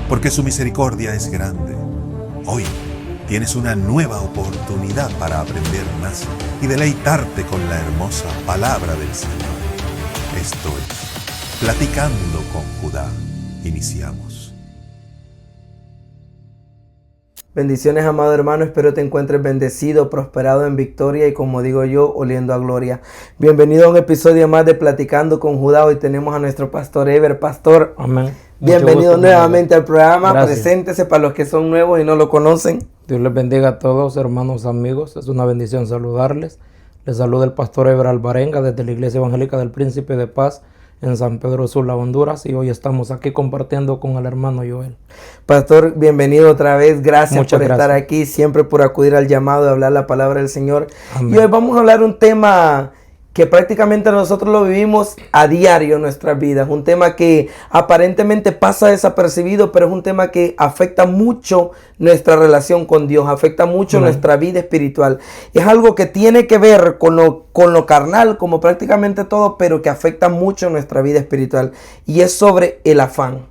porque su misericordia es grande. Hoy tienes una nueva oportunidad para aprender más y deleitarte con la hermosa palabra del Señor. Esto es Platicando con Judá. Iniciamos. Bendiciones, amado hermano, espero te encuentres bendecido, prosperado en victoria y, como digo yo, oliendo a gloria. Bienvenido a un episodio más de Platicando con Judá. Hoy tenemos a nuestro pastor Ever. Pastor, amén. Bienvenido gusto, nuevamente al programa. Gracias. Preséntese para los que son nuevos y no lo conocen. Dios les bendiga a todos, hermanos, amigos. Es una bendición saludarles. Les saluda el pastor Ever Alvarenga desde la Iglesia Evangélica del Príncipe de Paz en San Pedro Sula, Honduras, y hoy estamos aquí compartiendo con el hermano Joel. Pastor, bienvenido otra vez. Gracias Muchas por estar aquí, siempre por acudir al llamado de hablar la palabra del Señor. Amén. Y hoy vamos a hablar un tema que prácticamente nosotros lo vivimos a diario en nuestras vidas. Un tema que aparentemente pasa desapercibido, pero es un tema que afecta mucho nuestra relación con Dios, afecta mucho nuestra vida espiritual. Es algo que tiene que ver con lo carnal, como prácticamente todo, pero que afecta mucho nuestra vida espiritual. Y es sobre el afán.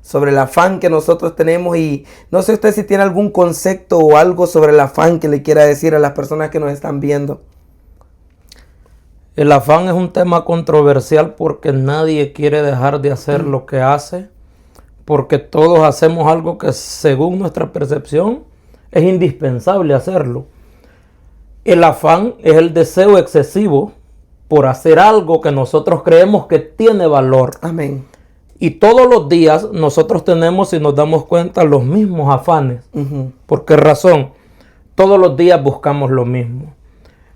Sobre el afán que nosotros tenemos. Y no sé usted si tiene algún concepto o algo sobre el afán que le quiera decir a las personas que nos están viendo. El afán es un tema controversial porque nadie quiere dejar de hacer lo que hace, porque todos hacemos algo que según nuestra percepción es indispensable hacerlo. El afán es el deseo excesivo por hacer algo que nosotros creemos que tiene valor. Amén. Y todos los días nosotros tenemos, si nos damos cuenta, los mismos afanes. ¿Por qué razón? Todos los días buscamos lo mismo.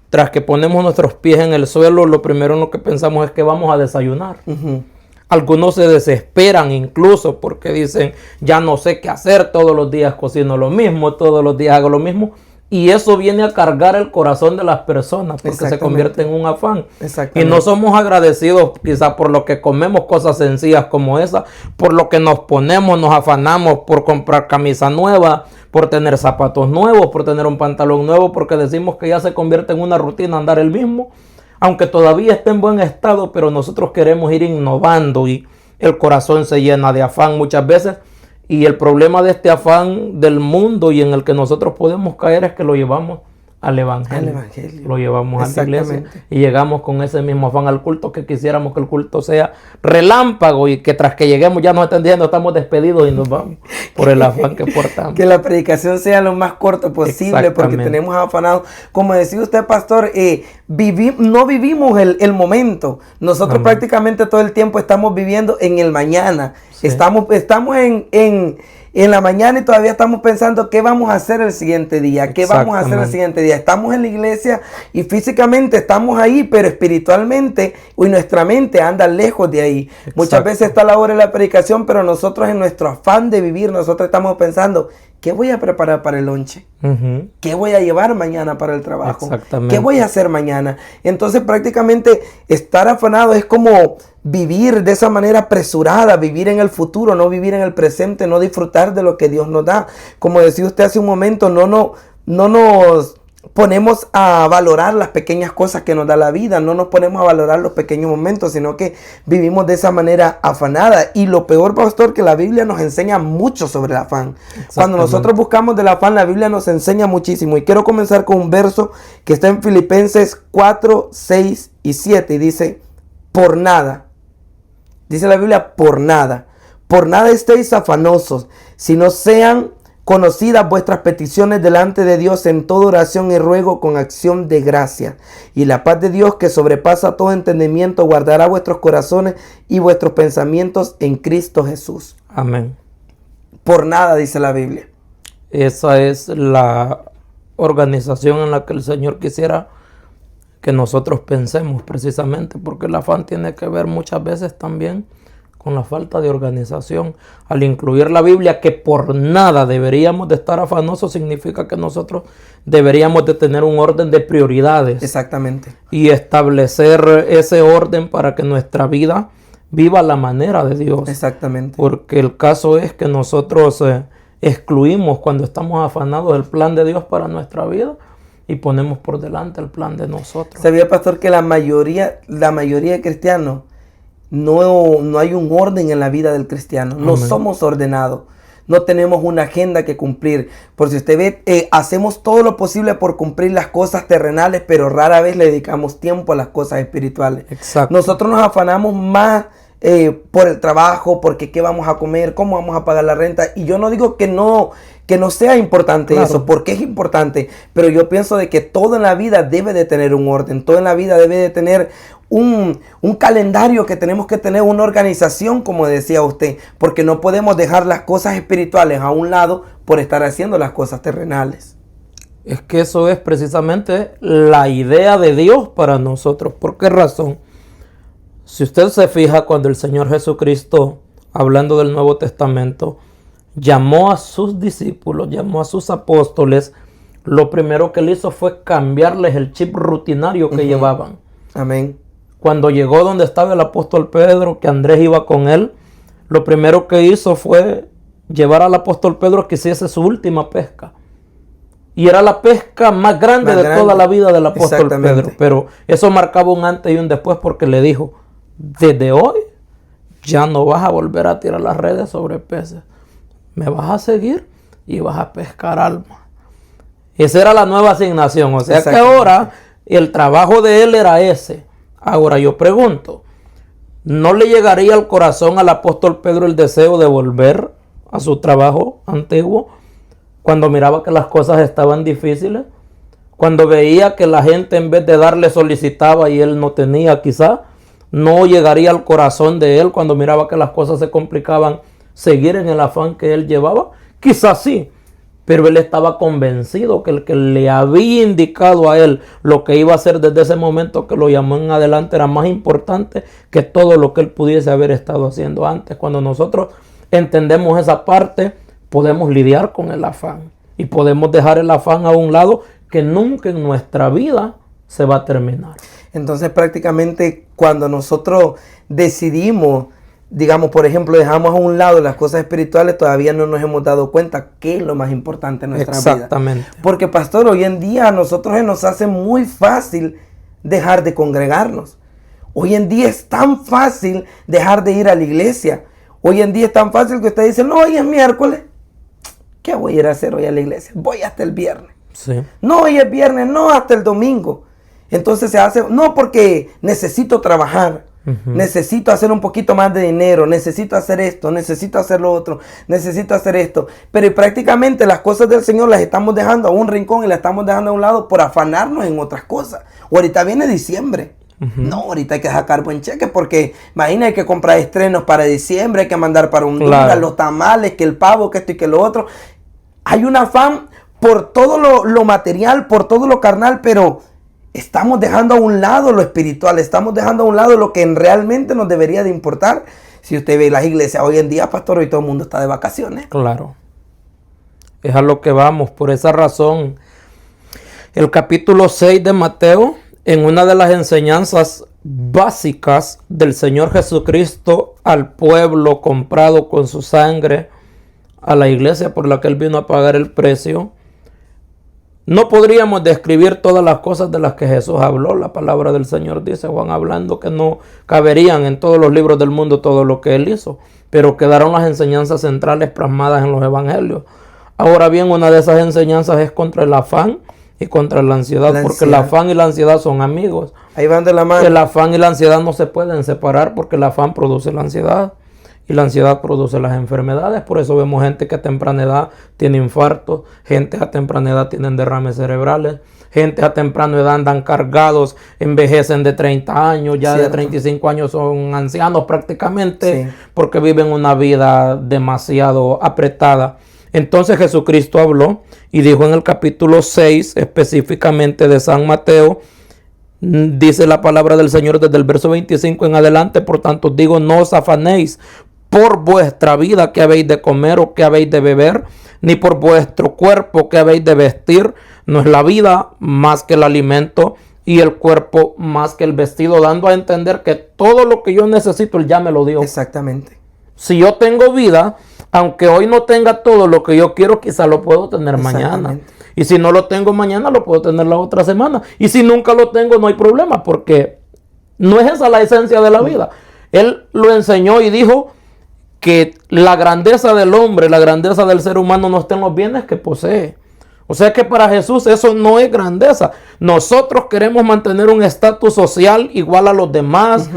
Tras que ponemos nuestros pies en el suelo, lo primero en lo que pensamos es que vamos a desayunar. Algunos se desesperan incluso porque dicen, ya no sé qué hacer, todos los días cocino lo mismo, todos los días hago lo mismo. Y eso viene a cargar el corazón de las personas porque se convierte en un afán. Y no somos agradecidos quizás por lo que comemos, cosas sencillas como esa, por lo que nos ponemos, nos afanamos por comprar camisa nueva, por tener zapatos nuevos, por tener un pantalón nuevo, porque decimos que ya se convierte en una rutina andar el mismo, aunque todavía esté en buen estado, pero nosotros queremos ir innovando y el corazón se llena de afán muchas veces. Y el problema de este afán del mundo y en el que nosotros podemos caer es que lo llevamos al Evangelio. Lo llevamos a la iglesia y llegamos con ese mismo afán al culto, que quisiéramos que el culto sea relámpago y que tras que lleguemos ya nos están diciendo estamos despedidos y nos vamos por el afán que portamos. Que la predicación sea lo más corto posible porque tenemos afanados. Como decía usted, pastor, no vivimos el momento. Nosotros prácticamente todo el tiempo estamos viviendo en el mañana. Sí. Estamos en la mañana y todavía estamos pensando qué vamos a hacer el siguiente día, qué vamos a hacer el siguiente día. Estamos en la iglesia y físicamente estamos ahí, pero espiritualmente y nuestra mente anda lejos de ahí. Muchas veces está la hora de la predicación, pero nosotros en nuestro afán de vivir, nosotros estamos pensando, ¿qué voy a preparar para el lonche? ¿Qué voy a llevar mañana para el trabajo? ¿Qué voy a hacer mañana? Entonces prácticamente estar afanado es como vivir de esa manera apresurada, vivir en el futuro, no vivir en el presente, no disfrutar de lo que Dios nos da. Como decía usted hace un momento, no nos ponemos a valorar las pequeñas cosas que nos da la vida, no nos ponemos a valorar los pequeños momentos, sino que vivimos de esa manera afanada. Y lo peor, pastor, que la Biblia nos enseña mucho sobre el afán. Cuando nosotros buscamos del afán, la Biblia nos enseña muchísimo. Y quiero comenzar con un verso que está en Filipenses 4, 6 y 7 y dice, por nada. Dice la Biblia, por nada estéis afanosos, sino sean conocidas vuestras peticiones delante de Dios en toda oración y ruego con acción de gracia. Y la paz de Dios, que sobrepasa todo entendimiento, guardará vuestros corazones y vuestros pensamientos en Cristo Jesús. Amén. Por nada, dice la Biblia. Esa es la organización en la que el Señor quisiera que nosotros pensemos precisamente, porque el afán tiene que ver muchas veces también con la falta de organización. Al incluir la Biblia que por nada deberíamos de estar afanosos, significa que nosotros deberíamos de tener un orden de prioridades. Exactamente. Y establecer ese orden para que nuestra vida viva la manera de Dios. Exactamente. Porque el caso es que nosotros excluimos cuando estamos afanados el plan de Dios para nuestra vida y ponemos por delante el plan de nosotros. ¿Sabía, pastor, que la mayoría de cristianos no hay un orden en la vida del cristiano? No somos ordenados. no tenemos una agenda que cumplir. Por si usted ve, hacemos todo lo posible por cumplir las cosas terrenales, pero rara vez le dedicamos tiempo a las cosas espirituales. Exacto. Nosotros nos afanamos más por el trabajo, porque qué vamos a comer, cómo vamos a pagar la renta. Y yo no digo que no sea importante, claro, eso, porque es importante, pero yo pienso de que todo en la vida debe de tener un orden, todo en la vida debe de tener un calendario, que tenemos que tener una organización, como decía usted, porque no podemos dejar las cosas espirituales a un lado por estar haciendo las cosas terrenales. Es que eso es precisamente la idea de Dios para nosotros. ¿Por qué razón? Si usted se fija, cuando el Señor Jesucristo, hablando del Nuevo Testamento, llamó a sus discípulos, llamó a sus apóstoles, lo primero que él hizo fue cambiarles el chip rutinario que llevaban. Amén. Cuando llegó donde estaba el apóstol Pedro, que Andrés iba con él, lo primero que hizo fue llevar al apóstol Pedro a que hiciese su última pesca. Y era la pesca más grande toda la vida del apóstol Pedro. Pero eso marcaba un antes y un después, porque le dijo: desde hoy ya no vas a volver a tirar las redes sobre peces. Me vas a seguir y vas a pescar almas. Esa era la nueva asignación. O sea que ahora el trabajo de él era ese. Ahora yo pregunto, ¿no le llegaría al corazón al apóstol Pedro el deseo de volver a su trabajo antiguo cuando miraba que las cosas estaban difíciles? Cuando veía que la gente, en vez de darle, solicitaba y él no tenía, quizá. ¿No llegaría al corazón de él cuando miraba que las cosas se complicaban seguir en el afán que él llevaba? Quizás sí, pero él estaba convencido que el que le había indicado a él lo que iba a hacer desde ese momento que lo llamó en adelante era más importante que todo lo que él pudiese haber estado haciendo antes. Cuando nosotros entendemos esa parte, podemos lidiar con el afán y podemos dejar el afán a un lado, que nunca en nuestra vida se va a terminar. Entonces, prácticamente, cuando nosotros decidimos, digamos, por ejemplo, dejamos a un lado las cosas espirituales, todavía no nos hemos dado cuenta qué es lo más importante en nuestra vida. Exactamente. Porque, pastor, hoy en día a nosotros se nos hace muy fácil dejar de congregarnos. Hoy en día es tan fácil dejar de ir a la iglesia. Hoy en día es tan fácil que usted dice: no, hoy es miércoles. ¿Qué voy a ir a hacer hoy a la iglesia? Voy hasta el viernes. Sí. No, hoy es viernes, no, hasta el domingo. Entonces se hace, no, porque necesito trabajar, necesito hacer un poquito más de dinero, necesito hacer esto, necesito hacer lo otro, necesito hacer esto. Pero prácticamente las cosas del Señor las estamos dejando a un rincón y las estamos dejando a un lado por afanarnos en otras cosas. Ahorita viene diciembre. No, ahorita hay que sacar buen cheque, porque imagina, hay que comprar estrenos para diciembre, hay que mandar para un día, los tamales, que el pavo, que esto y que lo otro. Hay un afán por todo lo material, por todo lo carnal, pero estamos dejando a un lado lo espiritual, estamos dejando a un lado lo que realmente nos debería de importar. Si usted ve las iglesias hoy en día, pastor, hoy todo el mundo está de vacaciones. Claro. Es a lo que vamos. Por esa razón, el capítulo 6 de Mateo, en una de las enseñanzas básicas del Señor Jesucristo al pueblo comprado con su sangre, a la iglesia por la que Él vino a pagar el precio, no podríamos describir todas las cosas de las que Jesús habló. La palabra del Señor dice, Juan hablando, que no caberían en todos los libros del mundo todo lo que Él hizo, pero quedaron las enseñanzas centrales plasmadas en los evangelios. Ahora bien, una de esas enseñanzas es contra el afán y contra la ansiedad, porque el afán y la ansiedad son amigos. Ahí van de la mano. El afán y la ansiedad no se pueden separar, porque el afán produce la ansiedad y la ansiedad produce las enfermedades. Por eso vemos gente que a temprana edad tiene infartos, gente a temprana edad tienen derrames cerebrales, gente a temprana edad andan cargados, envejecen de 30 años, ya de 35 años son ancianos prácticamente, porque viven una vida demasiado apretada. Entonces Jesucristo habló y dijo en el capítulo 6 específicamente de San Mateo, dice la palabra del Señor desde el verso 25 en adelante: por tanto digo, no os afanéis por vuestra vida, que habéis de comer o que habéis de beber, ni por vuestro cuerpo, que habéis de vestir. No es la vida más que el alimento y el cuerpo más que el vestido, dando a entender que todo lo que yo necesito Él ya me lo dio. Exactamente. Si yo tengo vida, aunque hoy no tenga todo lo que yo quiero, quizá lo puedo tener mañana. Y si no lo tengo mañana, lo puedo tener la otra semana. Y si nunca lo tengo, no hay problema, porque no es esa la esencia de la vida. Él lo enseñó y dijo que la grandeza del hombre, la grandeza del ser humano no está en los bienes que posee. O sea que para Jesús eso no es grandeza. Nosotros queremos mantener un estatus social igual a los demás.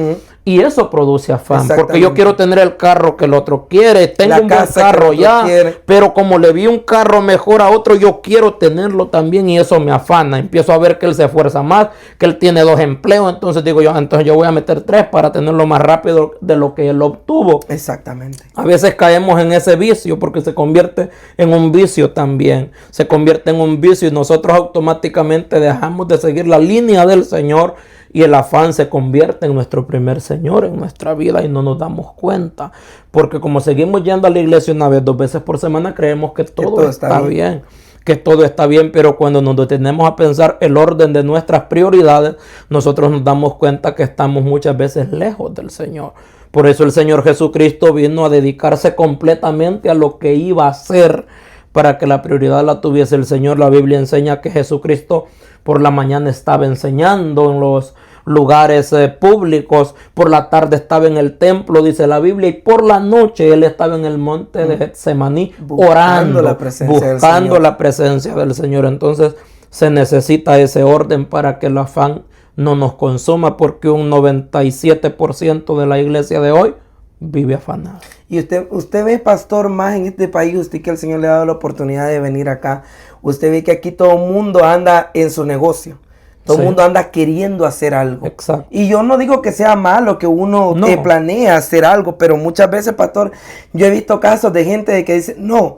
Y eso produce afán, porque yo quiero tener el carro que el otro quiere, tengo un buen carro ya, pero como le vi un carro mejor a otro, yo quiero tenerlo también y eso me afana. Empiezo a ver que él se esfuerza más, que él tiene 2 empleos, entonces digo yo, entonces yo voy a meter 3 para tenerlo más rápido de lo que él obtuvo. Exactamente. A veces caemos en ese vicio porque se convierte en un vicio también, se convierte en un vicio y nosotros automáticamente dejamos de seguir la línea del Señor. Y el afán se convierte en nuestro primer Señor en nuestra vida y no nos damos cuenta. Porque como seguimos yendo a la iglesia 1 vez, 2 veces por semana, creemos que todo está bien. Que todo está bien, pero cuando nos detenemos a pensar el orden de nuestras prioridades, nosotros nos damos cuenta que estamos muchas veces lejos del Señor. Por eso el Señor Jesucristo vino a dedicarse completamente a lo que iba a hacer para que la prioridad la tuviese el Señor. La Biblia enseña que Jesucristo por la mañana estaba enseñando en los lugares públicos, por la tarde estaba en el templo, dice la Biblia, y por la noche él estaba en el monte de Getsemaní orando, buscando la presencia del Señor. Entonces se necesita ese orden para que el afán no nos consuma, porque un 97% de la iglesia de hoy vive afanado. Y usted ve, pastor, más en este país, usted que el Señor le ha dado la oportunidad de venir acá, usted ve que aquí todo el mundo anda en su negocio. Todo el mundo anda queriendo hacer algo. Exacto. Y yo no digo que sea malo que uno planea hacer algo, pero muchas veces, pastor, yo he visto casos de gente que dice, no,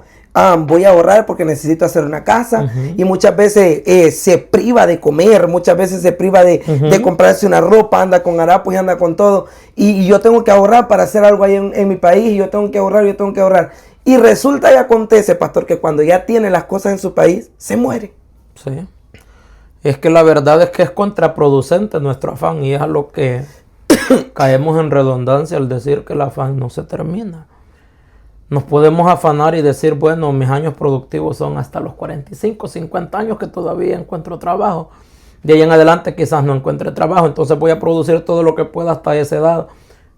voy a ahorrar porque necesito hacer una casa. Y muchas veces se priva de comer, muchas veces se priva de comprarse una ropa, anda con harapos y anda con todo. Y yo tengo que ahorrar para hacer algo ahí en mi país, y yo tengo que ahorrar. Y resulta y acontece, pastor, que cuando ya tiene las cosas en su país, se muere. Sí. Es que la verdad es que es contraproducente nuestro afán y es a lo que caemos en redundancia al decir que el afán no se termina. Nos podemos afanar y decir, bueno, mis años productivos son hasta los 45, 50 años que todavía encuentro trabajo. De ahí en adelante quizás no encuentre trabajo, entonces voy a producir todo lo que pueda hasta esa edad.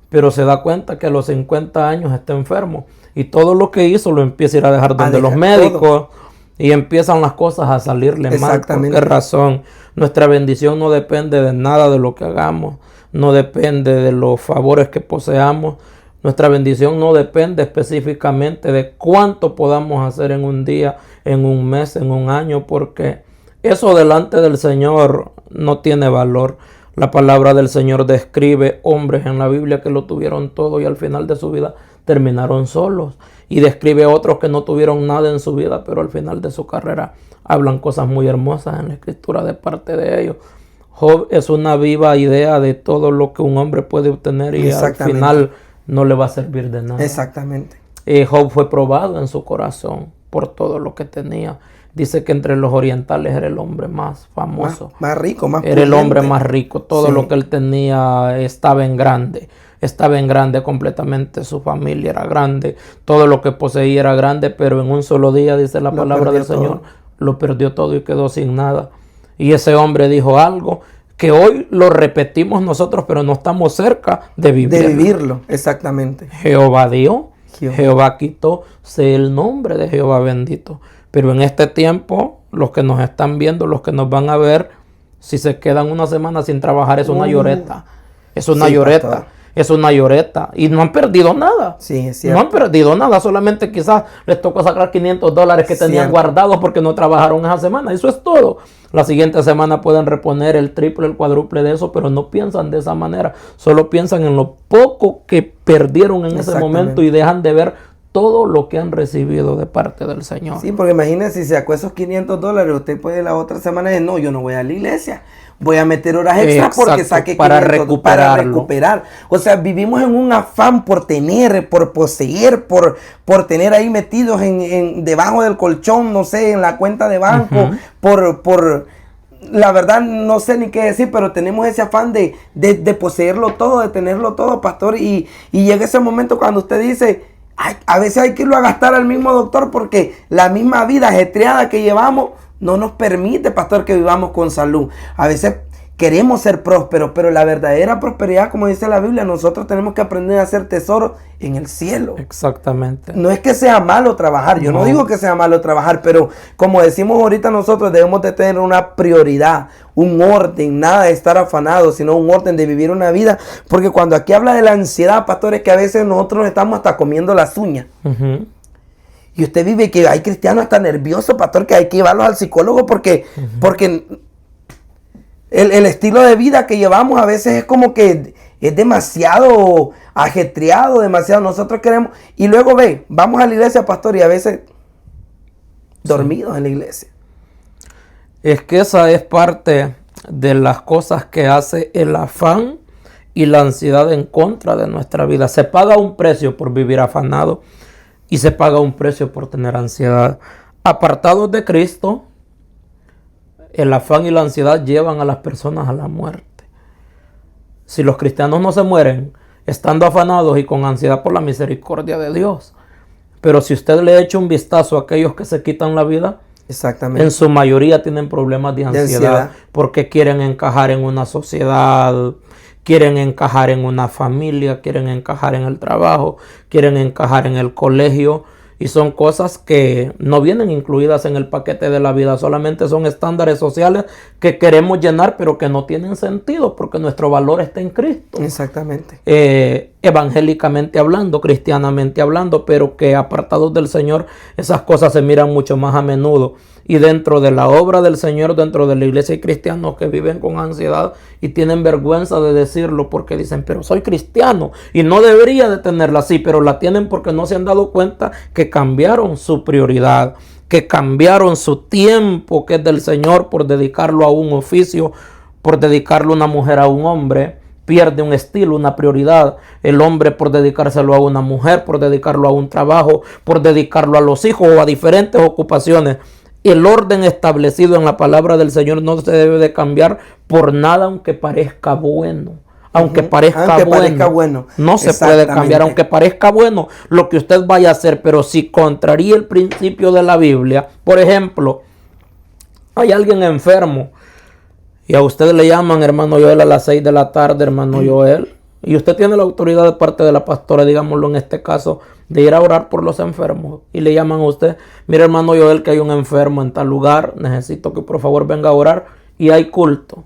Pero se da cuenta que a los 50 años está enfermo y todo lo que hizo lo empieza a ir a dejar donde los médicos. Todo. Y empiezan las cosas a salirle mal. ¿Por qué razón? Nuestra bendición no depende de nada de lo que hagamos. No depende de los favores que poseamos. Nuestra bendición no depende específicamente de cuánto podamos hacer en un día, en un mes, en un año. Porque eso delante del Señor no tiene valor. La palabra del Señor describe hombres en la Biblia que lo tuvieron todo y al final de su vida terminaron solos. Y describe otros que no tuvieron nada en su vida, pero al final de su carrera hablan cosas muy hermosas en la escritura de parte de ellos. Job es una viva idea de todo lo que un hombre puede obtener y al final no le va a servir de nada. Exactamente. Job fue probado en su corazón por todo lo que tenía. Dice que entre los orientales era el hombre más famoso. Más rico, más era el hombre más rico. Todo lo que él tenía estaba en grande. Estaba en grande completamente, su familia era grande, todo lo que poseía era grande, pero en un solo día, dice la palabra del Señor, lo perdió todo y quedó sin nada. Y ese hombre dijo algo que hoy lo repetimos nosotros, pero no estamos cerca de vivirlo. De vivirlo, exactamente. Jehová dio, Jehová quitó, sé el nombre de Jehová bendito. Pero en este tiempo, los que nos están viendo, los que nos van a ver, si se quedan una semana sin trabajar, es una lloreta. Es una lloreta. Pastor. Es una lloreta y no han perdido nada. Sí, es cierto. No han perdido nada, solamente quizás les tocó sacar $500 que tenían guardados porque no trabajaron esa semana. Eso es todo. La siguiente semana pueden reponer el triple, el cuádruple de eso, pero no piensan de esa manera. Solo piensan en lo poco que perdieron en ese momento y dejan de ver todo lo que han recibido de parte del Señor. Sí, porque imagínense, si sacó esos $500, usted puede la otra semana decir, no, yo no voy a la iglesia. Voy a meter horas extras porque saqué para recuperar. O sea, vivimos en un afán por tener, por poseer, por tener ahí metidos en debajo del colchón, no sé, en la cuenta de banco, por la verdad no sé ni qué decir, pero tenemos ese afán de poseerlo todo, de tenerlo todo, pastor, y llega ese momento cuando usted dice, a veces hay que irlo a gastar al mismo doctor porque la misma vida ajetreada que llevamos no nos permite, pastor, que vivamos con salud. A veces queremos ser prósperos, pero la verdadera prosperidad, como dice la Biblia, nosotros tenemos que aprender a hacer tesoros en el cielo. Exactamente. No es que sea malo trabajar, yo no digo que sea malo trabajar, pero como decimos ahorita nosotros debemos de tener una prioridad, un orden, nada de estar afanados, sino un orden de vivir una vida, porque cuando aquí habla de la ansiedad, pastores, que a veces nosotros estamos hasta comiendo las uñas. Y usted vive que hay cristianos hasta nerviosos, pastor, que hay que llevarlos al psicólogo porque el estilo de vida que llevamos a veces es como que es demasiado ajetreado, demasiado. Nosotros queremos, y luego vamos a la iglesia, pastor, y a veces dormidos en la iglesia. Es que esa es parte de las cosas que hace el afán y la ansiedad en contra de nuestra vida. Se paga un precio por vivir afanado y se paga un precio por tener ansiedad. Apartados de Cristo, el afán y la ansiedad llevan a las personas a la muerte. Si los cristianos no se mueren estando afanados y con ansiedad por la misericordia de Dios. Pero si usted le echa un vistazo a aquellos que se quitan la vida, exactamente, en su mayoría tienen problemas de ansiedad porque quieren encajar en una sociedad, quieren encajar en una familia, quieren encajar en el trabajo, quieren encajar en el colegio. Y son cosas que no vienen incluidas en el paquete de la vida. Solamente son estándares sociales que queremos llenar, pero que no tienen sentido porque nuestro valor está en Cristo. Exactamente. Evangélicamente hablando, cristianamente hablando, pero que apartados del Señor, esas cosas se miran mucho más a menudo. Y dentro de la obra del Señor, dentro de la iglesia, hay cristianos que viven con ansiedad y tienen vergüenza de decirlo porque dicen, pero soy cristiano y no debería de tenerla así, pero la tienen porque no se han dado cuenta que cambiaron su prioridad, que cambiaron su tiempo que es del Señor por dedicarlo a un oficio, por dedicarlo a una mujer a un hombre. Pierde un estilo, una prioridad. El hombre por dedicárselo a una mujer, por dedicarlo a un trabajo, por dedicarlo a los hijos o a diferentes ocupaciones. El orden establecido en la palabra del Señor no se debe de cambiar por nada, aunque parezca bueno. Aunque parezca bueno. No se puede cambiar, aunque parezca bueno lo que usted vaya a hacer, pero si contraría el principio de la Biblia. Por ejemplo, hay alguien enfermo y a usted le llaman, hermano Joel, a las 6 de la tarde, hermano Joel, y usted tiene la autoridad de parte de la pastora, digámoslo en este caso, de ir a orar por los enfermos. Y le llaman a usted, mire, hermano Joel, que hay un enfermo en tal lugar, necesito que por favor venga a orar, y hay culto.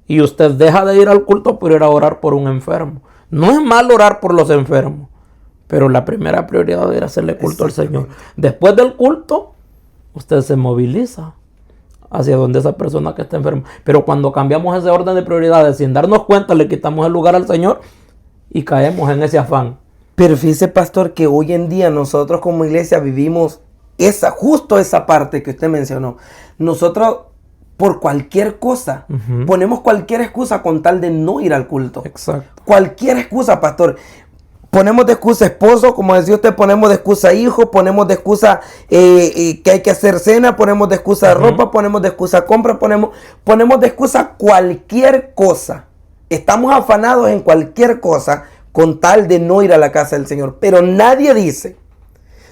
Y usted deja de ir al culto por ir a orar por un enfermo. No es mal orar por los enfermos, pero la primera prioridad era hacerle culto al Señor. Después del culto, usted se moviliza hacia donde esa persona que está enferma. Pero cuando cambiamos ese orden de prioridades sin darnos cuenta, le quitamos el lugar al Señor y caemos en ese afán. Pero fíjese, pastor, que hoy en día nosotros como iglesia vivimos justo esa parte que usted mencionó. Nosotros por cualquier cosa ponemos cualquier excusa con tal de no ir al culto. Exacto. Cualquier excusa, pastor. Ponemos de excusa esposo, como decía usted, ponemos de excusa hijo, ponemos de excusa que hay que hacer cena, ponemos de excusa ropa, ponemos de excusa compra, ponemos de excusa cualquier cosa. Estamos afanados en cualquier cosa con tal de no ir a la casa del Señor. Pero nadie dice,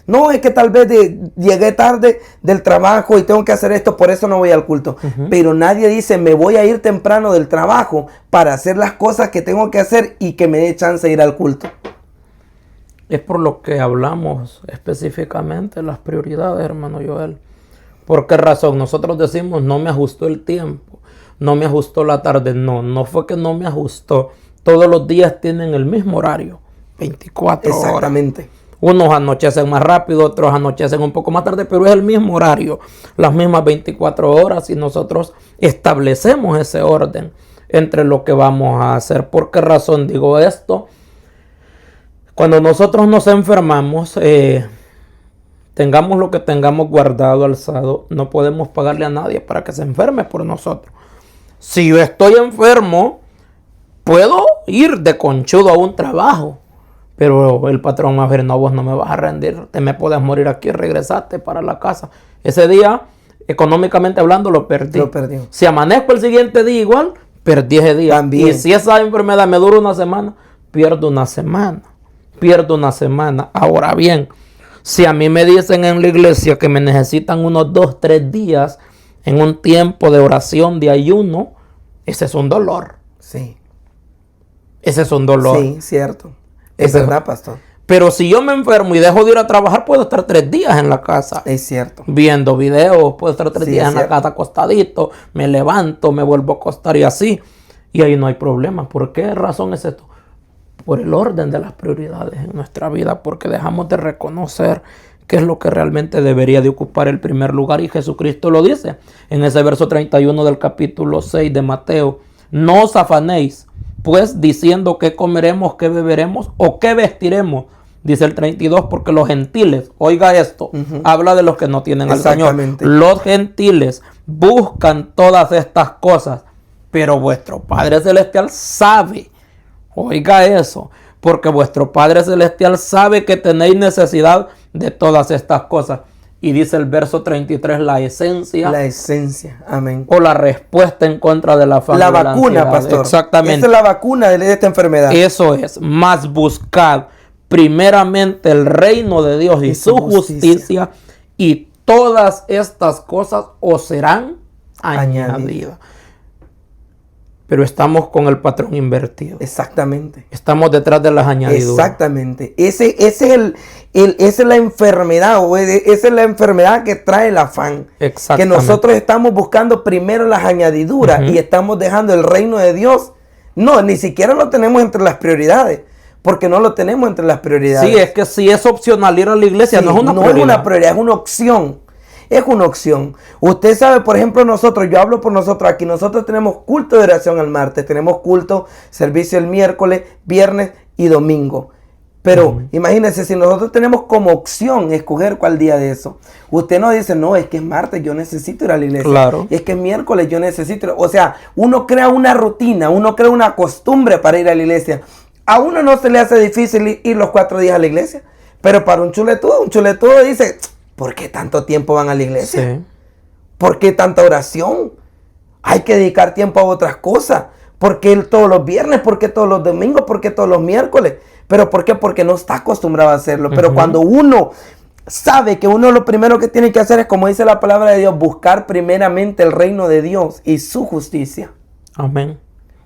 no, es que tal vez llegué tarde del trabajo y tengo que hacer esto, por eso no voy al culto. Pero nadie dice, me voy a ir temprano del trabajo para hacer las cosas que tengo que hacer y que me dé chance de ir al culto. Es por lo que hablamos específicamente las prioridades, hermano Joel. ¿Por qué razón? Nosotros decimos, no me ajustó el tiempo, no me ajustó la tarde. No fue que no me ajustó. Todos los días tienen el mismo horario, 24 horas. Exactamente. Unos anochecen más rápido, otros anochecen un poco más tarde, pero es el mismo horario, las mismas 24 horas y nosotros establecemos ese orden entre lo que vamos a hacer. ¿Por qué razón digo esto? Cuando nosotros nos enfermamos, tengamos lo que tengamos guardado, alzado, no podemos pagarle a nadie para que se enferme por nosotros. Si yo estoy enfermo, puedo ir de conchudo a un trabajo, pero el patrón va a ver, no, vos no me vas a rendir, te me puedes morir aquí, regresate para la casa. Ese día, económicamente hablando, lo perdí. Si amanezco el siguiente día igual, perdí ese día. También. Y si esa enfermedad me dura una semana, pierdo una semana. Ahora bien, si a mí me dicen en la iglesia que me necesitan unos 2-3 días en un tiempo de oración, de ayuno, ese es un dolor. Sí. Ese es un dolor. Sí, cierto. Es verdad, pastor. Pero si yo me enfermo y dejo de ir a trabajar, puedo estar 3 días en la casa. Es cierto. Viendo videos, puedo estar 3 días en la casa acostadito, me levanto, me vuelvo a acostar y así. Y ahí no hay problema. ¿Por qué razón es esto? Por el orden de las prioridades en nuestra vida, porque dejamos de reconocer qué es lo que realmente debería de ocupar el primer lugar. Y Jesucristo lo dice en ese verso 31 del capítulo 6 de Mateo. No os afanéis, pues, diciendo qué comeremos, qué beberemos o qué vestiremos. Dice el 32, porque los gentiles, oiga esto, habla de los que no tienen al Señor. Los gentiles buscan todas estas cosas, pero vuestro Padre Celestial sabe, oiga eso, porque vuestro Padre Celestial sabe que tenéis necesidad de todas estas cosas. Y dice el verso 33, la esencia. La esencia, amén. O la respuesta en contra del afán. La vacuna, pastor. Exactamente. Esa es la vacuna de esta enfermedad. Eso es, más buscad primeramente el reino de Dios y su justicia, y todas estas cosas os serán añadidas. Pero estamos con el patrón invertido. Exactamente. Estamos detrás de las añadiduras. Exactamente. Esa es la enfermedad, esa es la enfermedad que trae el afán. Que nosotros estamos buscando primero las añadiduras y estamos dejando el reino de Dios. No, ni siquiera lo tenemos entre las prioridades. Porque no lo tenemos entre las prioridades. Sí, es que si es opcional ir a la iglesia, sí, no es una prioridad. No es una prioridad, es una opción. Es una opción. Usted sabe, por ejemplo, nosotros, yo hablo por nosotros aquí, nosotros tenemos culto de oración el martes, tenemos culto, servicio el miércoles, viernes y domingo. Pero imagínense, si nosotros tenemos como opción escoger cuál día de eso, usted no dice, no, es que es martes, yo necesito ir a la iglesia. Claro. Es que es miércoles, yo necesito ir. O sea, uno crea una rutina, uno crea una costumbre para ir a la iglesia. A uno no se le hace difícil ir los 4 días a la iglesia, pero para un chuletudo dice, ¿por qué tanto tiempo van a la iglesia? Sí. ¿Por qué tanta oración? Hay que dedicar tiempo a otras cosas. ¿Por qué todos los viernes? ¿Por qué todos los domingos? ¿Por qué todos los miércoles? ¿Pero por qué? Porque no está acostumbrado a hacerlo. Pero cuando uno sabe que uno lo primero que tiene que hacer es, como dice la palabra de Dios, buscar primeramente el reino de Dios y su justicia. Amén.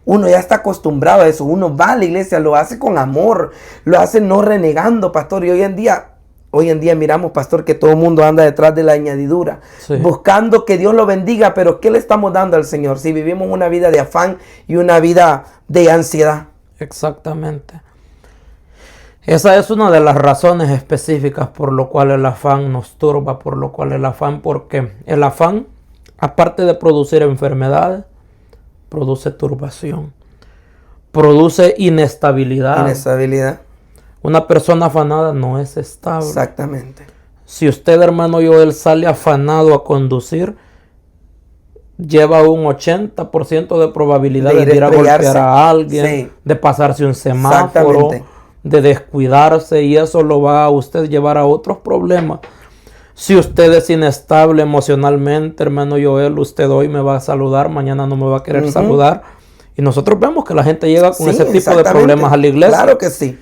Uno ya está acostumbrado a eso. Uno va a la iglesia, lo hace con amor, lo hace no renegando, pastor. Y hoy en día miramos, pastor, que todo el mundo anda detrás de la añadidura, buscando que Dios lo bendiga, pero ¿qué le estamos dando al Señor si vivimos una vida de afán y una vida de ansiedad? Exactamente. Esa es una de las razones específicas por lo cual el afán nos turba, porque el afán, aparte de producir enfermedades, produce turbación, produce inestabilidad. Una persona afanada no es estable. Exactamente. Si usted, hermano Joel, sale afanado a conducir, lleva un 80% de probabilidad de ir a golpear a alguien, de pasarse un semáforo, de descuidarse, y eso lo va a usted llevar a otros problemas. Si usted es inestable emocionalmente, hermano Joel, usted hoy me va a saludar, mañana no me va a querer saludar. Y nosotros vemos que la gente llega con ese tipo de problemas a la iglesia. Claro que sí.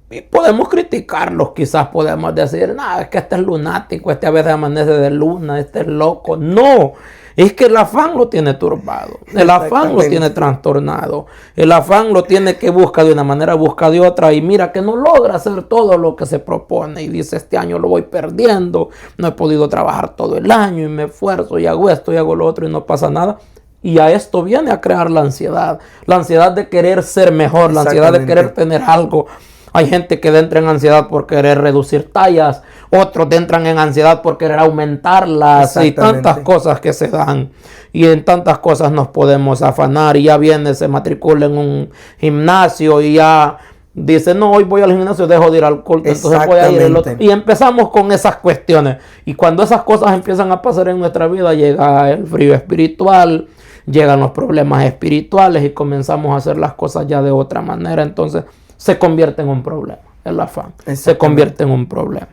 Y podemos criticarlos, quizás podemos decir, no, es que este es lunático, este a veces amanece de luna, este es loco. No, es que el afán lo tiene turbado, el afán lo tiene trastornado, el afán lo tiene que busca de una manera, busca de otra, y mira que no logra hacer todo lo que se propone y dice, este año lo voy perdiendo, no he podido trabajar todo el año y me esfuerzo y hago esto y hago lo otro y no pasa nada. Y a esto viene a crear la ansiedad de querer ser mejor, la ansiedad de querer tener algo. Hay gente que entra en ansiedad por querer reducir tallas, otros entran en ansiedad por querer aumentarlas, y tantas cosas que se dan. Y en tantas cosas nos podemos afanar, y ya viene, se matricula en un gimnasio y ya dice, no, hoy voy al gimnasio, dejo de ir al culto, entonces voy a ir al otro. Y empezamos con esas cuestiones. Y cuando esas cosas empiezan a pasar en nuestra vida, llega el frío espiritual, llegan los problemas espirituales y comenzamos a hacer las cosas ya de otra manera. Entonces se convierte en un problema, el afán. Se convierte en un problema.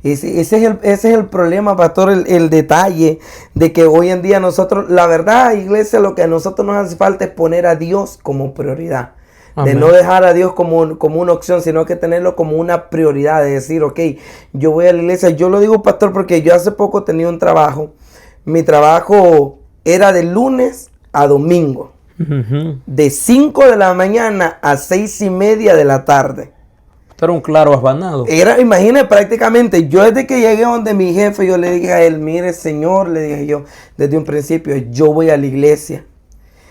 Ese es el problema, pastor, el detalle de que hoy en día nosotros, la verdad, iglesia, lo que a nosotros nos hace falta es poner a Dios como prioridad. Amén. De no dejar a Dios como una opción, sino que tenerlo como una prioridad, de decir, ok, yo voy a la iglesia. Yo lo digo, pastor, porque yo hace poco tenía un trabajo. Mi trabajo era de lunes a domingo. De 5 de la mañana a 6:30 de la tarde. Esto era un claro afanado. Imagínate, prácticamente, yo desde que llegué donde mi jefe, yo le dije a él, mire señor, le dije yo desde un principio, yo voy a la iglesia.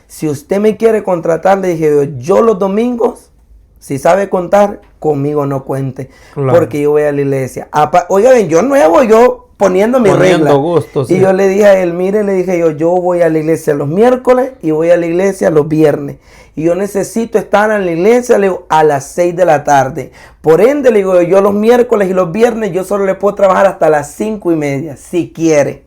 Si usted me quiere contratar, le dije yo los domingos, si sabe contar, conmigo no cuente. Claro. Porque yo voy a la iglesia. Oigan, yo nuevo, yo poniendo mi regla. Gusto, sí. Y yo le dije a él, mire, le dije yo voy a la iglesia los miércoles y voy a la iglesia los viernes. Y yo necesito estar en la iglesia, le digo, a las 6 de la tarde. Por ende, le digo, yo los miércoles y los viernes, yo solo le puedo trabajar hasta las 5:30, si quiere.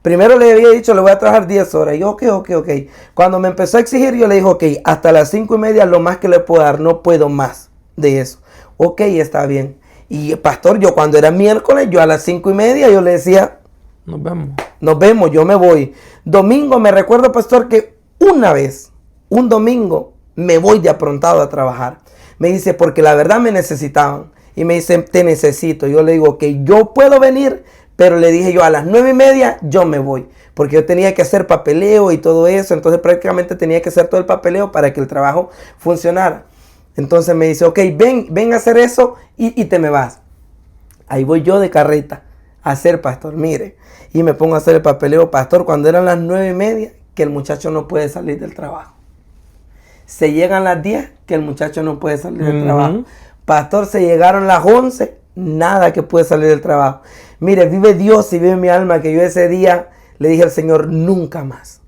Primero le había dicho, le voy a trabajar 10 horas. Y yo, ok. Cuando me empezó a exigir, yo le dije, ok, hasta las 5:30 lo más que le puedo dar, no puedo más de eso. Ok, está bien. Y pastor, yo cuando era miércoles, yo a las 5:30, yo le decía, nos vemos, yo me voy. Domingo, me recuerdo, pastor, que una vez, un domingo, me voy de aprontado a trabajar. Me dice, porque la verdad me necesitaban. Y me dice, te necesito. Yo le digo, que yo puedo venir, pero le dije yo a las 9:30 yo me voy. Porque yo tenía que hacer papeleo y todo eso. Entonces prácticamente tenía que hacer todo el papeleo para que el trabajo funcionara. Entonces me dice, ok, ven a hacer eso y te me vas. Ahí voy yo de carreta a hacer, pastor, mire. Y me pongo a hacer el papeleo, pastor, cuando eran las 9:30, que el muchacho no puede salir del trabajo. Se llegan las 10, que el muchacho no puede salir del trabajo. Pastor, se llegaron las 11, nada que puede salir del trabajo. Mire, vive Dios y vive mi alma, que yo ese día le dije al Señor, nunca más.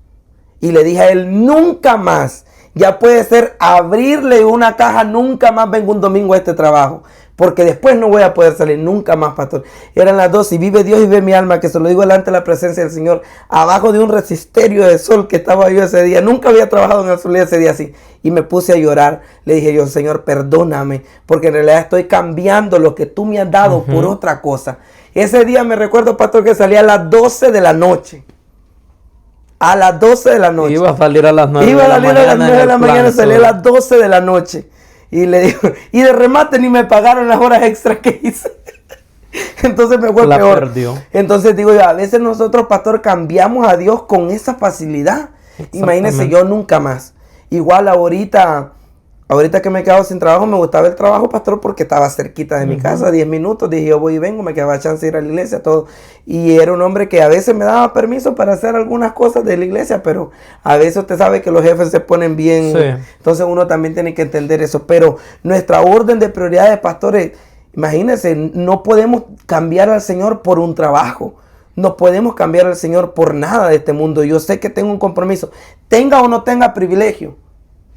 Y le dije a él, nunca más. Ya puede ser abrirle una caja, nunca más vengo un domingo a este trabajo. Porque después no voy a poder salir nunca más, pastor. Eran las 12 y vive Dios y vive mi alma, que se lo digo delante de la presencia del Señor, abajo de un resisterio de sol que estaba yo ese día. Nunca había trabajado en el sol ese día así. Y me puse a llorar. Le dije yo, Señor, perdóname, porque en realidad estoy cambiando lo que tú me has dado por otra cosa. Ese día me recuerdo, pastor, que salía a las 12 de la noche. A las 12 de la noche. Iba a salir a las 9 Iba a salir a las 9 de la mañana, salía a las 12 de la noche. Y le digo, y de remate ni me pagaron las horas extras que hice. Entonces me fue peor. Perdió. Entonces digo yo, a veces nosotros, pastor, cambiamos a Dios con esa facilidad. Imagínense, yo nunca más. Igual ahorita que me he quedado sin trabajo, me gustaba el trabajo, pastor, porque estaba cerquita de mi casa, 10 minutos. Dije, yo voy y vengo, me quedaba chance de ir a la iglesia, todo. Y era un hombre que a veces me daba permiso para hacer algunas cosas de la iglesia, pero a veces usted sabe que los jefes se ponen bien. Sí. Entonces uno también tiene que entender eso. Pero nuestra orden de prioridades, pastores, imagínense, no podemos cambiar al Señor por un trabajo. No podemos cambiar al Señor por nada de este mundo. Yo sé que tengo un compromiso. Tenga o no tenga privilegio.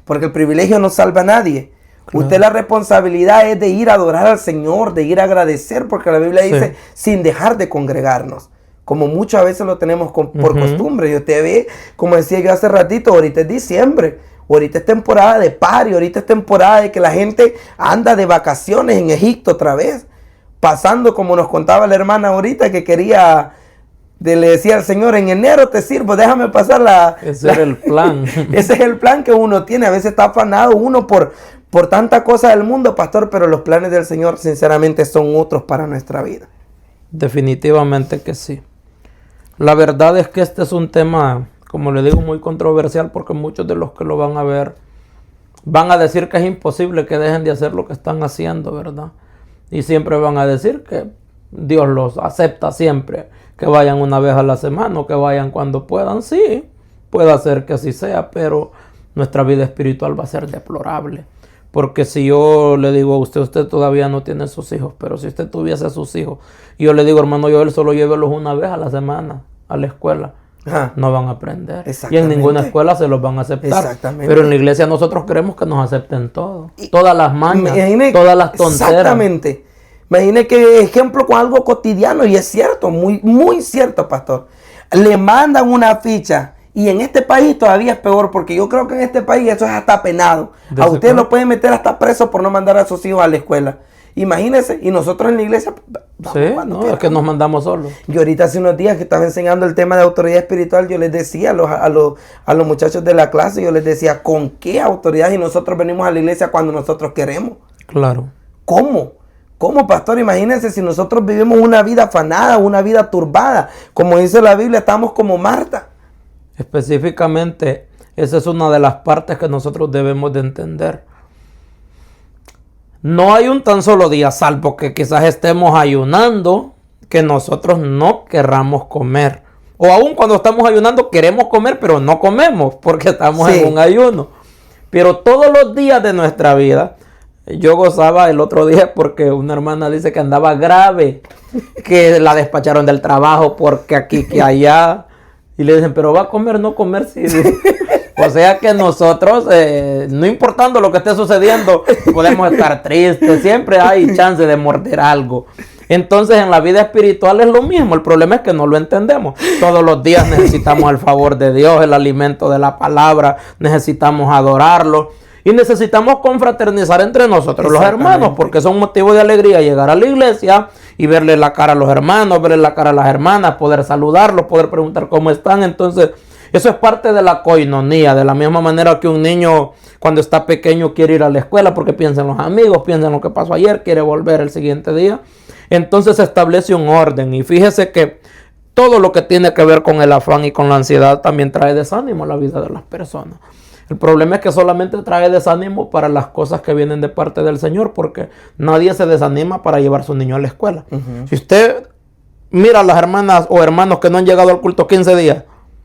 Porque el privilegio no salva a nadie. Claro. Usted la responsabilidad es de ir a adorar al Señor, de ir a agradecer, porque la Biblia dice, sin dejar de congregarnos. Como muchas veces lo tenemos por costumbre. Y usted ve, como decía yo hace ratito, ahorita es diciembre, ahorita es temporada de party, ahorita es temporada de que la gente anda de vacaciones en Egipto otra vez. Pasando, como nos contaba la hermana ahorita, que quería... le decía al Señor, en enero te sirvo, déjame pasar Ese era el plan. Ese es el plan que uno tiene. A veces está afanado uno por tanta cosa del mundo, pastor, pero los planes del Señor, sinceramente, son otros para nuestra vida. Definitivamente que sí. La verdad es que este es un tema, como le digo, muy controversial, porque muchos de los que lo van a ver van a decir que es imposible que dejen de hacer lo que están haciendo, ¿verdad? Y siempre van a decir que Dios los acepta siempre, que vayan una vez a la semana o que vayan cuando puedan. Sí, puede ser que así sea, pero nuestra vida espiritual va a ser deplorable. Porque si yo le digo a usted todavía no tiene sus hijos, pero si usted tuviese a sus hijos, y yo le digo, hermano Joel, solo llévelos una vez a la semana a la escuela, no van a aprender. Y en ninguna escuela se los van a aceptar. Pero en la iglesia nosotros queremos que nos acepten todo. Todas las mañas, todas las tonteras. Exactamente. Imagine que ejemplo con algo cotidiano, y es cierto, muy, muy cierto, pastor. Le mandan una ficha, y en este país todavía es peor, porque yo creo que en este país eso es hasta penado. A usted lo pueden meter hasta preso por no mandar a sus hijos a la escuela. Imagínense, y nosotros en la iglesia... es que nos mandamos solos. Yo ahorita hace unos días que estaba enseñando el tema de autoridad espiritual, yo les decía a los muchachos de la clase, yo les decía, ¿con qué autoridad? Y nosotros venimos a la iglesia cuando nosotros queremos. Claro. ¿Cómo, pastor? Imagínense si nosotros vivimos una vida afanada, una vida turbada. Como dice la Biblia, estamos como Marta. Específicamente, Esa es una de las partes que nosotros debemos de entender. No hay un tan solo día, salvo que quizás estemos ayunando, que nosotros no querramos comer. O aún cuando estamos ayunando queremos comer, pero no comemos porque estamos en un ayuno. Pero todos los días de nuestra vida, yo gozaba el otro día porque una hermana dice que andaba grave, que la despacharon del trabajo porque aquí, que allá. Y le dicen, pero va a comer, no comer, sí. O sea que nosotros, no importando lo que esté sucediendo, podemos estar tristes. Siempre hay chance de morder algo. Entonces en la vida espiritual es lo mismo. El problema es que no lo entendemos. Todos los días necesitamos el favor de Dios, el alimento de la palabra. Necesitamos adorarlo. Y necesitamos confraternizar entre nosotros los hermanos, porque es un motivo de alegría llegar a la iglesia y verle la cara a los hermanos, verle la cara a las hermanas, poder saludarlos, poder preguntar cómo están. Entonces, eso es parte de la coinonía, de la misma manera que un niño cuando está pequeño quiere ir a la escuela porque piensa en los amigos, piensa en lo que pasó ayer, quiere volver el siguiente día. Entonces se establece un orden y fíjese que todo lo que tiene que ver con el afán y con la ansiedad también trae desánimo a la vida de las personas. El problema es que solamente trae desánimo para las cosas que vienen de parte del Señor, porque nadie se desanima para llevar a su niño a la escuela. Si usted mira a las hermanas o hermanos que no han llegado al culto 15 días,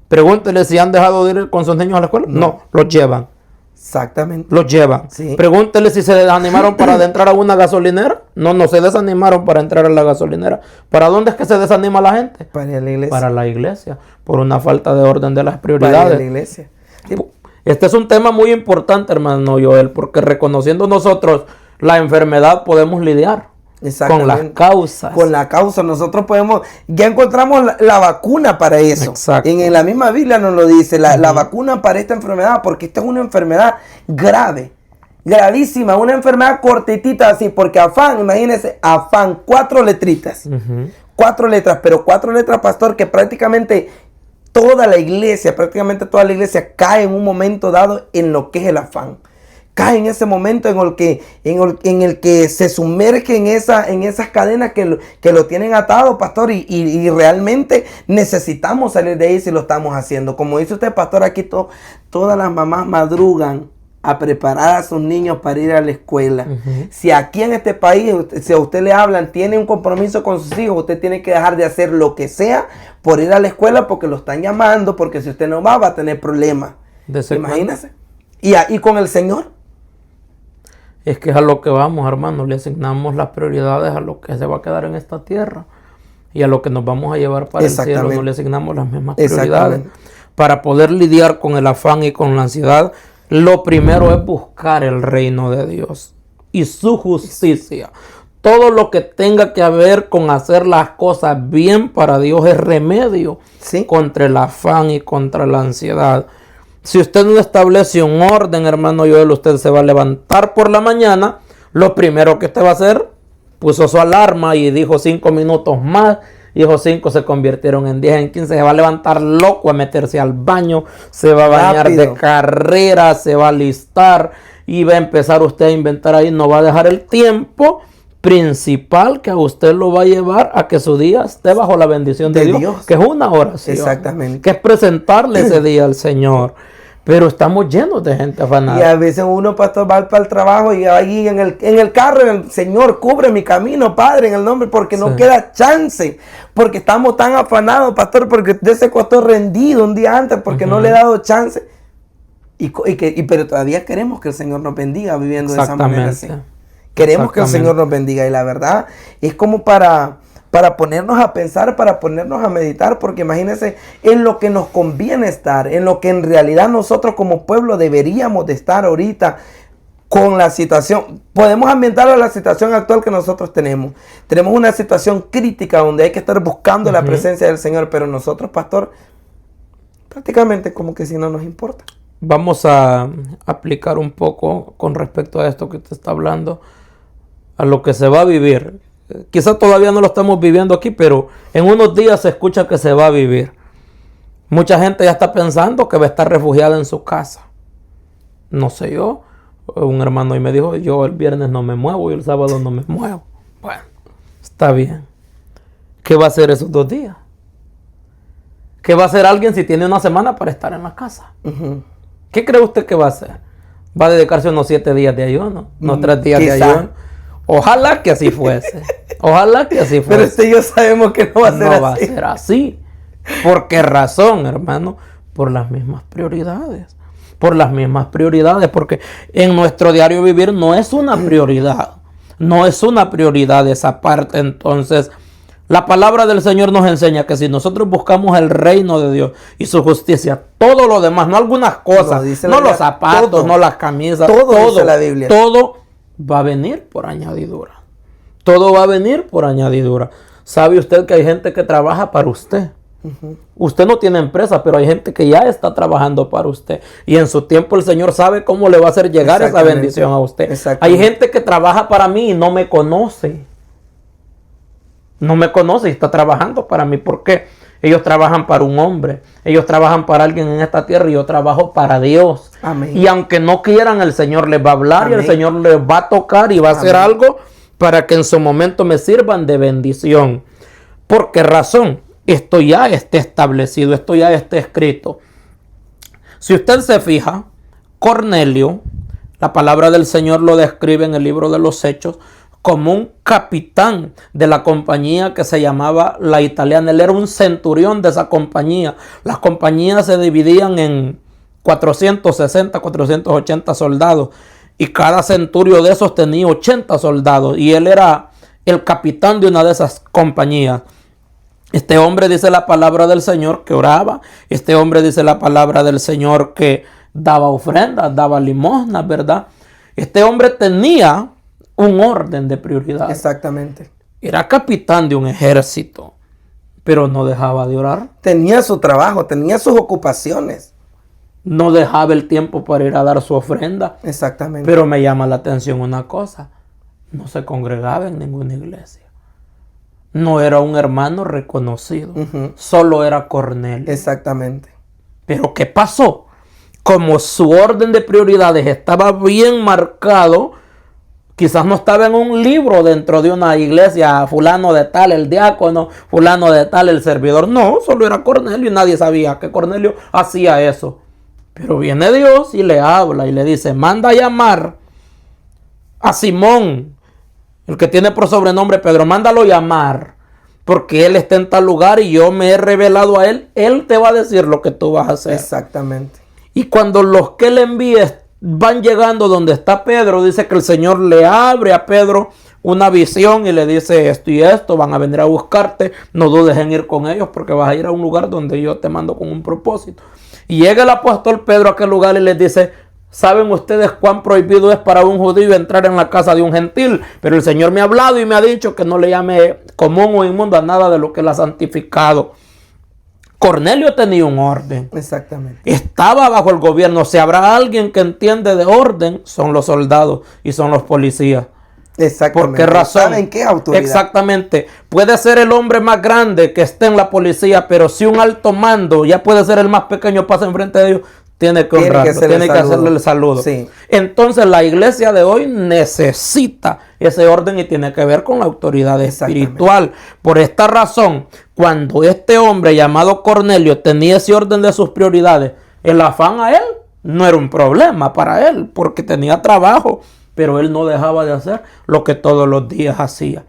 pregúntele si han dejado de ir con sus niños a la escuela. No, los llevan. Exactamente. Los llevan. Sí. Pregúntele si se desanimaron para entrar a una gasolinera. No se desanimaron para entrar a la gasolinera. ¿Para dónde es que se desanima la gente? Para la iglesia. Para la iglesia, por una falta de orden de las prioridades. Para la iglesia. Sí. Este es un tema muy importante, hermano Joel, porque reconociendo nosotros la enfermedad podemos lidiar con las causas. Con la causa. Nosotros podemos, ya encontramos la vacuna para eso. Exacto. En la misma Biblia nos lo dice, la vacuna para esta enfermedad, porque esta es una enfermedad grave, gravísima, una enfermedad cortitita así, porque afán, imagínense, afán, 4 letritas. 4 letras, pero 4 letras, pastor, que prácticamente toda la iglesia cae en un momento dado en lo que es el afán. Cae en ese momento en el que se sumerge en esas cadenas que lo tienen atado, pastor, y realmente necesitamos salir de ahí si lo estamos haciendo. Como dice usted, pastor, aquí todas las mamás madrugan a preparar a sus niños para ir a la escuela. Si aquí en este país, si a usted le hablan, tiene un compromiso con sus hijos, usted tiene que dejar de hacer lo que sea por ir a la escuela porque lo están llamando, porque si usted no va a tener problemas. Imagínese. Y con el Señor. Es que es a lo que vamos, hermano. Le asignamos las prioridades a lo que se va a quedar en esta tierra y a lo que nos vamos a llevar para el cielo. No le asignamos las mismas prioridades. Para poder lidiar con el afán y con la ansiedad, lo primero es buscar el reino de Dios y su justicia. Todo lo que tenga que ver con hacer las cosas bien para Dios es remedio contra el afán y contra la ansiedad. Si usted no establece un orden, hermano Joel, usted se va a levantar por la mañana. Lo primero que usted va a hacer, puso su alarma y dijo 5 minutos más. Dijo 5, se convirtieron en 10, en 15. Se va a levantar loco a meterse al baño. Se va a bañar de carrera, se va a alistar y va a empezar usted a inventar ahí. No va a dejar el tiempo principal que a usted lo va a llevar a que su día esté bajo la bendición de Dios, que es una oración. Exactamente. Que es presentarle ese día al Señor. Pero estamos llenos de gente afanada. Y a veces uno, pastor, va para el trabajo y ahí en el carro, el Señor, cubre mi camino, Padre, en el nombre, porque no queda chance. Porque estamos tan afanados, pastor, porque usted se costó rendido un día antes, porque no le he dado chance. Pero todavía queremos que el Señor nos bendiga viviendo de esa manera así. Queremos que el Señor nos bendiga. Y la verdad es como para ponernos a pensar, para ponernos a meditar, porque imagínense en lo que nos conviene estar, en lo que en realidad nosotros como pueblo deberíamos de estar ahorita con la situación. Podemos ambientar a la situación actual que nosotros tenemos. Tenemos una situación crítica donde hay que estar buscando la presencia del Señor, pero nosotros, pastor, prácticamente como que si no nos importa. Vamos a aplicar un poco con respecto a esto que usted está hablando, a lo que se va a vivir. Quizás todavía no lo estamos viviendo aquí, pero en unos días se escucha que se va a vivir. Mucha gente ya está pensando que va a estar refugiada en su casa. No sé yo. Un hermano hoy me dijo, yo el viernes no me muevo y el sábado no me muevo. Bueno, está bien. ¿Qué va a hacer esos 2 días? ¿Qué va a hacer alguien si tiene una semana para estar en la casa? ¿qué cree usted que va a hacer? ¿Va a dedicarse unos 7 días de ayuno? ¿Unos 3 días de ayuno? Ojalá que así fuese. Ojalá que así fuese. Pero yo sabemos que no va a ser así. No va a ser así. ¿Por qué razón, hermano? Por las mismas prioridades. Por las mismas prioridades. Porque en nuestro diario vivir no es una prioridad. No es una prioridad esa parte. Entonces, la palabra del Señor nos enseña que si nosotros buscamos el reino de Dios y su justicia, todo lo demás, no algunas cosas, no los zapatos, todo, no las camisas, todo dice la Biblia. Todo va a venir por añadidura. Todo va a venir por añadidura. ¿Sabe usted que hay gente que trabaja para usted? Usted no tiene empresa, pero hay gente que ya está trabajando para usted. Y en su tiempo el Señor sabe cómo le va a hacer llegar esa bendición a usted. Hay gente que trabaja para mí y no me conoce. No me conoce y está trabajando para mí. ¿Por qué? Ellos trabajan para un hombre. Ellos trabajan para alguien en esta tierra y yo trabajo para Dios. Amén. Y aunque no quieran, el Señor les va a hablar. Amén. Y el Señor les va a tocar y va a hacer algo para que en su momento me sirvan de bendición. ¿Por qué razón? Esto ya está establecido, esto ya está escrito. Si usted se fija, Cornelio, la palabra del Señor lo describe en el libro de los Hechos como un capitán de la compañía que se llamaba La Italiana. Él era un centurión de esa compañía. Las compañías se dividían en 460, 480 soldados. Y cada centurio de esos tenía 80 soldados. Y él era el capitán de una de esas compañías. Este hombre dice la palabra del Señor que oraba. Este hombre dice la palabra del Señor que daba ofrendas, daba limosnas, ¿verdad? Este hombre tenía un orden de prioridad. Exactamente. Era capitán de un ejército, pero no dejaba de orar. Tenía su trabajo, tenía sus ocupaciones. No dejaba el tiempo para ir a dar su ofrenda. Exactamente. Pero me llama la atención una cosa. No se congregaba en ninguna iglesia. No era un hermano reconocido. Solo era Cornelio. Exactamente. Pero ¿qué pasó? Como su orden de prioridades estaba bien marcado, quizás no estaba en un libro dentro de una iglesia, fulano de tal el diácono, fulano de tal el servidor. No, solo era Cornelio y nadie sabía que Cornelio hacía eso. Pero viene Dios y le habla y le dice, manda a llamar a Simón, el que tiene por sobrenombre Pedro, mándalo llamar, porque él está en tal lugar y yo me he revelado a él. Él te va a decir lo que tú vas a hacer. Exactamente. Y cuando los que le envíe van llegando donde está Pedro, dice que el Señor le abre a Pedro una visión y le dice esto y esto, van a venir a buscarte, no dudes en ir con ellos porque vas a ir a un lugar donde yo te mando con un propósito. Y llega el apóstol Pedro a aquel lugar y les dice, ¿saben ustedes cuán prohibido es para un judío entrar en la casa de un gentil? Pero el Señor me ha hablado y me ha dicho que no le llame común o inmundo a nada de lo que él ha santificado. Cornelio tenía un orden. Exactamente. Estaba bajo el gobierno. Si habrá alguien que entiende de orden, son los soldados y son los policías. Exactamente. ¿Por qué razón? ¿Saben qué autoridad? Exactamente. Puede ser el hombre más grande que esté en la policía, pero si un alto mando, ya puede ser el más pequeño, pasa enfrente de ellos, tiene que honrarlo, tiene que hacerle el saludo. Sí. Entonces la iglesia de hoy necesita ese orden y tiene que ver con la autoridad espiritual. Por esta razón, cuando este hombre llamado Cornelio tenía ese orden de sus prioridades, el afán a él no era un problema para él, porque tenía trabajo, pero él no dejaba de hacer lo que todos los días hacía.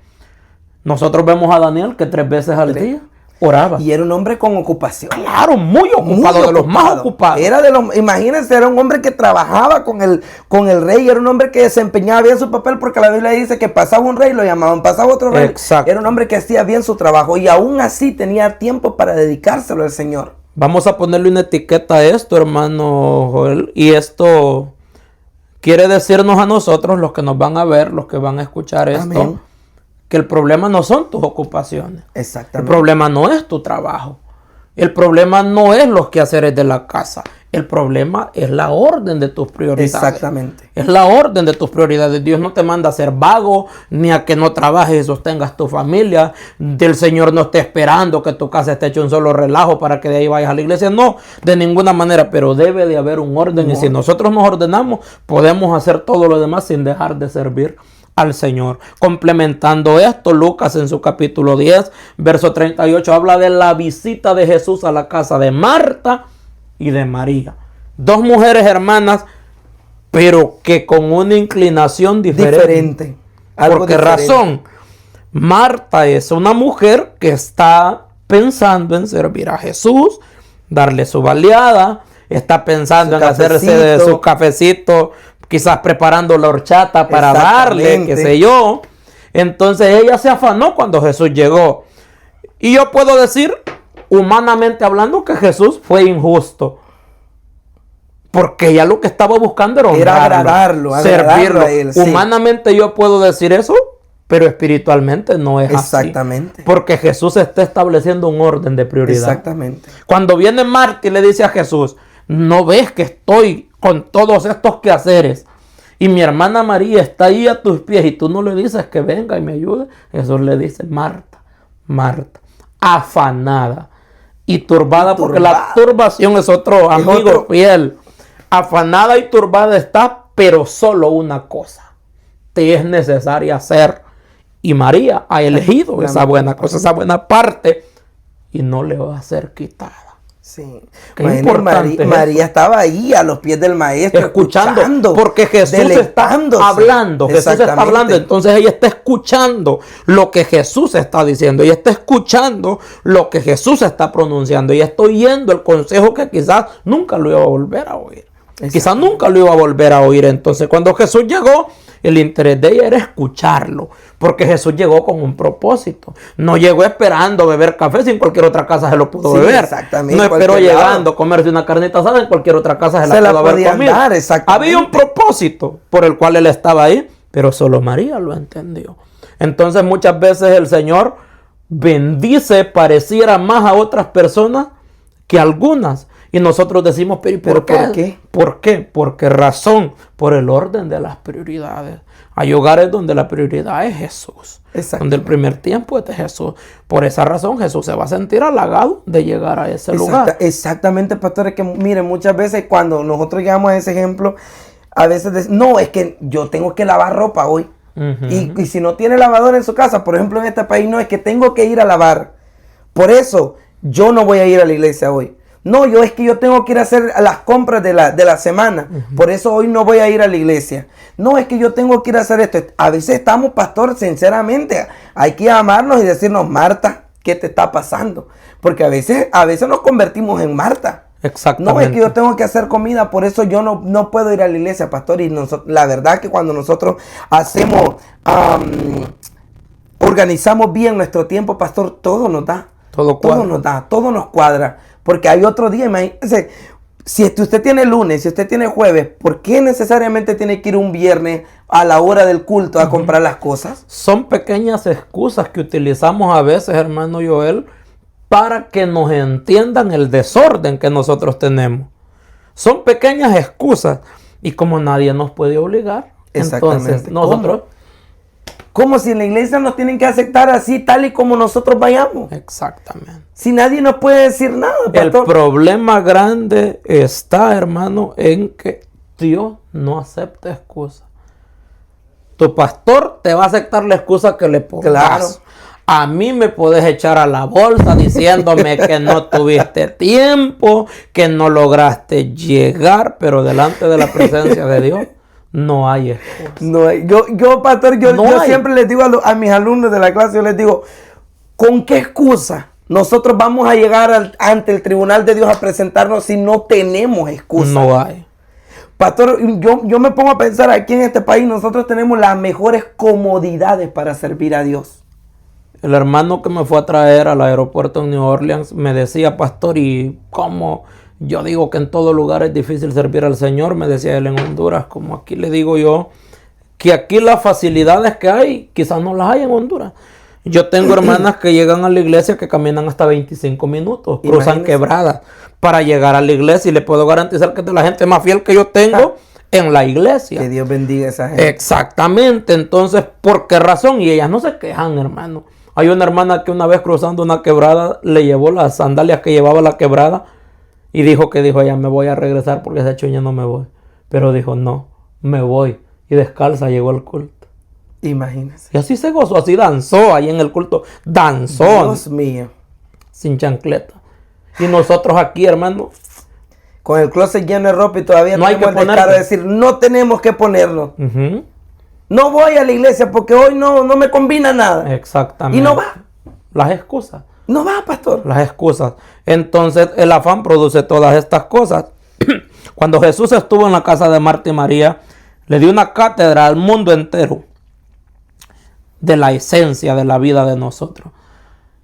Nosotros vemos a Daniel que 3 veces al día oraba. Y era un hombre con ocupación. Claro, muy ocupado, de los más ocupados. Era de los, imagínense, era un hombre que trabajaba con el rey, era un hombre que desempeñaba bien su papel, porque la Biblia dice que pasaba un rey, lo llamaban, pasaba otro rey. Exacto. Era un hombre que hacía bien su trabajo y aún así tenía tiempo para dedicárselo al Señor. Vamos a ponerle una etiqueta a esto, hermano Joel, y esto quiere decirnos a nosotros, los que nos van a ver, los que van a escuchar esto, amén, que el problema no son tus ocupaciones. Exactamente. El problema no es tu trabajo. El problema no es los quehaceres de la casa. El problema es la orden de tus prioridades. Exactamente. Es la orden de tus prioridades. Dios no te manda a ser vago, ni a que no trabajes y sostengas tu familia. El Señor no está esperando que tu casa esté hecho un solo relajo para que de ahí vayas a la iglesia. No, de ninguna manera, pero debe de haber un orden. Y si nosotros nos ordenamos, podemos hacer todo lo demás sin dejar de servir al Señor. Complementando esto, Lucas en su capítulo 10, verso 38, habla de la visita de Jesús a la casa de Marta y de María. Dos mujeres hermanas, pero que con una inclinación diferente. ¿Por qué razón? Marta es una mujer que está pensando en servir a Jesús, darle su baleada, está pensando en hacerse de su cafecito, quizás preparando la horchata para darle, qué sé yo. Entonces ella se afanó cuando Jesús llegó. Y yo puedo decir, humanamente hablando, que Jesús fue injusto. Porque ella lo que estaba buscando era agradarlo, servirlo. A él, sí. Humanamente yo puedo decir eso, pero espiritualmente no es Exactamente. así. Porque Jesús está estableciendo un orden de prioridad. Exactamente. Cuando viene Marta y le dice a Jesús, ¿no ves que estoy con todos estos quehaceres? Y mi hermana María está ahí a tus pies y tú no le dices que venga y me ayude. Jesús le dice, Marta, Marta, afanada y turbada, porque la turbación es otro amigo fiel. Afanada y turbada está, pero solo una cosa te es necesaria hacer. Y María ha elegido esa buena cosa, esa buena parte, y no le va a ser quitada. Sí. María estaba ahí a los pies del maestro, escuchando, porque Jesús está hablando. Jesús está hablando, entonces ella está escuchando lo que Jesús está diciendo. Ella está escuchando lo que Jesús está pronunciando. Ella está oyendo el consejo que quizás nunca lo iba a volver a oír. Quizás nunca lo iba a volver a oír. Entonces cuando Jesús llegó, el interés de ella era escucharlo, porque Jesús llegó con un propósito. No llegó esperando beber café, si en cualquier otra casa se lo pudo beber. Exactamente. No esperó llegando a comerse una carnita asada, en cualquier otra casa se la pudo haber comido. Había un propósito por el cual él estaba ahí, pero solo María lo entendió. Entonces muchas veces el Señor bendice, pareciera más a otras personas que a algunas. Y nosotros decimos, ¿pero por qué? ¿Por qué? Porque razón, por el orden de las prioridades. Hay hogares donde la prioridad es Jesús. Donde el primer tiempo es de Jesús. Por esa razón Jesús se va a sentir halagado de llegar a ese lugar. Exactamente, pastor. Es que miren, muchas veces cuando nosotros llegamos a ese ejemplo, a veces no, es que yo tengo que lavar ropa hoy. Y si no tiene lavadora en su casa, por ejemplo en este país, no, es que tengo que ir a lavar. Por eso yo no voy a ir a la iglesia hoy. No, es que yo tengo que ir a hacer las compras de la semana. Por eso hoy no voy a ir a la iglesia. No, es que yo tengo que ir a hacer esto. A veces estamos, pastor, sinceramente, hay que llamarnos y decirnos, Marta, ¿qué te está pasando? Porque a veces nos convertimos en Marta. Exactamente. No, es que yo tengo que hacer comida, por eso yo no puedo ir a la iglesia, pastor. Y la verdad que cuando nosotros hacemos, organizamos bien nuestro tiempo, pastor, todo nos da. Todo nos cuadra. Porque hay otro día, imagínense, si usted tiene lunes, si usted tiene jueves, ¿por qué necesariamente tiene que ir un viernes a la hora del culto a comprar las cosas? Son pequeñas excusas que utilizamos a veces, hermano Joel, para que nos entiendan el desorden que nosotros tenemos. Son pequeñas excusas. Y como nadie nos puede obligar, entonces nosotros... Como si en la iglesia nos tienen que aceptar así, tal y como nosotros vayamos. Exactamente. Si nadie nos puede decir nada, pastor. El problema grande está, hermano, en que Dios no acepta excusas. Tu pastor te va a aceptar la excusa que le pongas. Claro. A mí me puedes echar a la bolsa diciéndome que no tuviste tiempo, que no lograste llegar, pero delante de la presencia de Dios no hay excusa. No hay. Yo pastor, yo siempre les digo a mis alumnos de la clase, yo les digo, ¿con qué excusa nosotros vamos a llegar ante el tribunal de Dios a presentarnos si no tenemos excusa? No hay. Pastor, yo me pongo a pensar, aquí en este país nosotros tenemos las mejores comodidades para servir a Dios. El hermano que me fue a traer al aeropuerto en New Orleans me decía, pastor, ¿y cómo? Yo digo que en todo lugar es difícil servir al Señor, me decía él en Honduras, como aquí le digo yo, que aquí las facilidades que hay, quizás no las hay en Honduras. Yo tengo hermanas que llegan a la iglesia que caminan hasta 25 minutos, cruzan quebradas para llegar a la iglesia, y le puedo garantizar que es de la gente más fiel que yo tengo en la iglesia. Que Dios bendiga a esa gente. Exactamente, entonces, ¿por qué razón? Y ellas no se quejan, hermano. Hay una hermana que una vez cruzando una quebrada le llevó las sandalias que llevaba la quebrada y dijo ella, me voy a regresar porque esa chuña no me voy. Pero dijo, no, me voy. Y descalza llegó al culto. Imagínese. Y así se gozó, así danzó ahí en el culto. Danzó. Dios mío. Sin chancleta. Y nosotros aquí, hermano. con el closet lleno de ropa y todavía no tenemos el descaro de decir, no tenemos que ponerlo. No voy a la iglesia porque hoy no me combina nada. Exactamente. Y no va. Las excusas. No va, pastor. Las excusas. Entonces el afán produce todas estas cosas. Cuando Jesús estuvo en la casa de Marta y María, le dio una cátedra al mundo entero de la esencia de la vida de nosotros.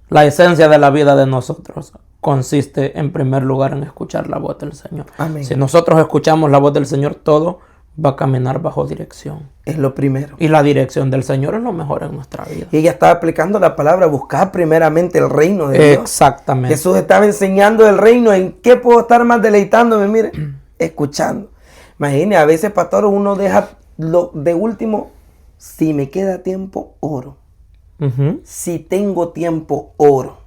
La esencia de la vida de nosotros consiste en primer lugar en escuchar la voz del Señor. Amén. Si nosotros escuchamos la voz del Señor, todo va a caminar bajo dirección. Es lo primero. Y la dirección del Señor es lo mejor en nuestra vida. Y ella estaba aplicando la palabra, buscar primeramente el reino de Dios. Exactamente. Jesús estaba enseñando el reino. ¿En qué puedo estar más deleitándome? Mire, escuchando. Imagine, a veces, pastor, uno deja lo de último. Si me queda tiempo, oro. Si tengo tiempo, oro.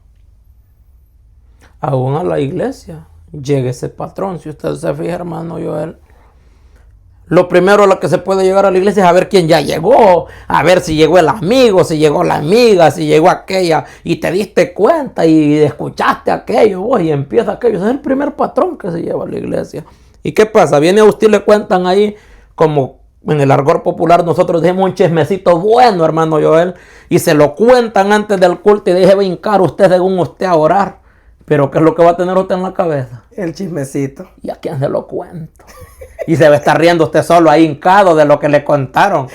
Aún a la iglesia llega ese patrón. Si usted se fija, hermano Joel, lo primero a lo que se puede llegar a la iglesia es a ver quién ya llegó, a ver si llegó el amigo, si llegó la amiga, si llegó aquella, y te diste cuenta y escuchaste aquello, y empieza aquello. Ese es el primer patrón que se lleva a la iglesia. ¿Y qué pasa? Viene a usted y le cuentan ahí, como en el argot popular nosotros decimos, un chismecito bueno, hermano Joel, y se lo cuentan antes del culto y deje brincar usted según usted a orar. Pero ¿qué es lo que va a tener usted en la cabeza? El chismecito. ¿Y a quién se lo cuento? Y se va a estar riendo usted solo ahí hincado de lo que le contaron.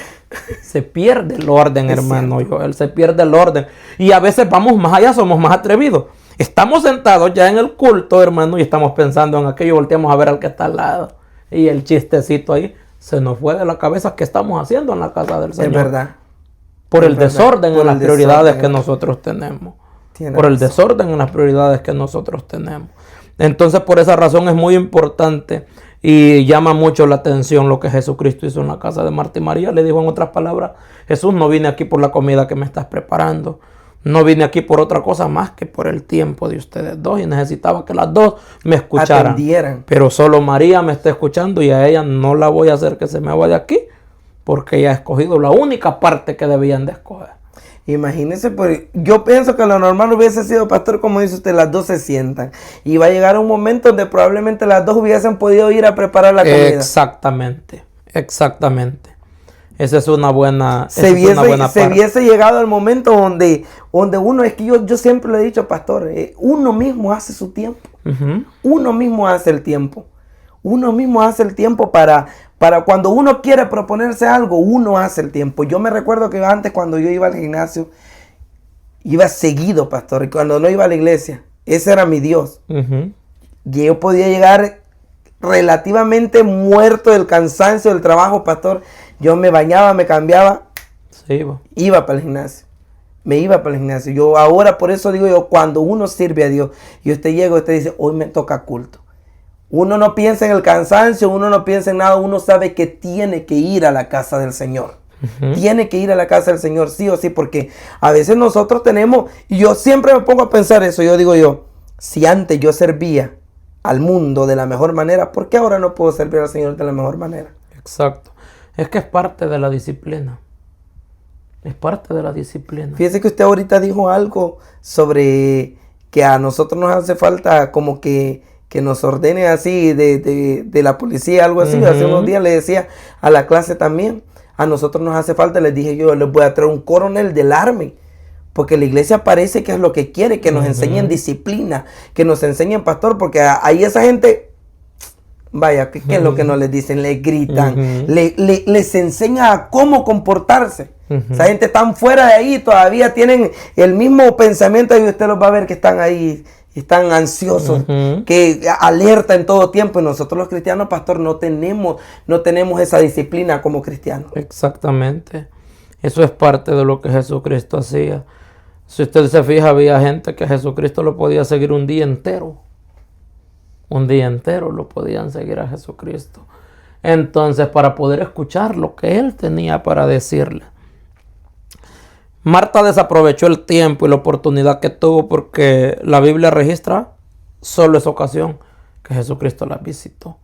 Se pierde el orden, hermano Joel. Se pierde el orden. Y a veces vamos más allá, somos más atrevidos. Estamos sentados ya en el culto, hermano, y estamos pensando en aquello. Volteamos a ver al que está al lado. Y el chistecito ahí se nos fue de la cabeza. ¿Qué estamos haciendo en la casa del Señor? Es verdad. Por el desorden en las prioridades que nosotros tenemos. Por el desorden en las prioridades que nosotros tenemos. Entonces, por esa razón es muy importante y llama mucho la atención lo que Jesucristo hizo en la casa de Marta y María. Le dijo en otras palabras, Jesús, no vine aquí por la comida que me estás preparando. No vine aquí por otra cosa más que por el tiempo de ustedes dos. Y necesitaba que las dos me escucharan. Atendieran. Pero solo María me está escuchando y a ella no la voy a hacer que se me vaya de aquí, porque ella ha escogido la única parte que debían de escoger. Imagínese, yo pienso que lo normal hubiese sido, pastor, como dice usted, las dos se sientan. Y va a llegar un momento donde probablemente las dos hubiesen podido ir a preparar la comida. Exactamente, exactamente. Esa es una buena parte. Se hubiese llegado al momento donde uno, es que yo siempre lo he dicho, pastor, uno mismo hace su tiempo. Uno mismo hace el tiempo. Uno mismo hace el tiempo para cuando uno quiere proponerse algo, uno hace el tiempo. Yo me recuerdo que antes, cuando yo iba al gimnasio, iba seguido, pastor. Y cuando no iba a la iglesia, ese era mi Dios. Y yo podía llegar relativamente muerto del cansancio del trabajo, pastor. Yo me bañaba, me cambiaba, iba para el gimnasio. Me iba para el gimnasio. Yo ahora, por eso digo yo, cuando uno sirve a Dios y usted llega y usted dice, hoy me toca culto. Uno no piensa en el cansancio, uno no piensa en nada, uno sabe que tiene que ir a la casa del Señor. Tiene que ir a la casa del Señor, sí o sí, porque a veces nosotros tenemos, y yo siempre me pongo a pensar eso, yo digo si antes yo servía al mundo de la mejor manera, ¿por qué ahora no puedo servir al Señor de la mejor manera? Exacto. Es que es parte de la disciplina. Es parte de la disciplina. Fíjese que usted ahorita dijo algo sobre que a nosotros nos hace falta como que nos ordene así de la policía, algo así. Hace unos días le decía a la clase también, a nosotros nos hace falta, les dije yo, les voy a traer un coronel del Army, porque la iglesia parece que es lo que quiere, que nos enseñen disciplina, que nos enseñen, pastor, porque ahí esa gente, vaya, ¿qué es lo que no les dicen? Les gritan, les enseña a cómo comportarse. Esa gente están fuera de ahí, todavía tienen el mismo pensamiento y usted los va a ver que están ahí, están ansiosos, que alerta en todo tiempo. Y nosotros los cristianos, pastor, no tenemos esa disciplina como cristianos. Exactamente. Eso es parte de lo que Jesucristo hacía. Si usted se fija, había gente que Jesucristo lo podía seguir un día entero. Un día entero lo podían seguir a Jesucristo. Entonces, para poder escuchar lo que Él tenía para decirle. Marta desaprovechó el tiempo y la oportunidad que tuvo, porque la Biblia registra solo esa ocasión que Jesucristo la visitó.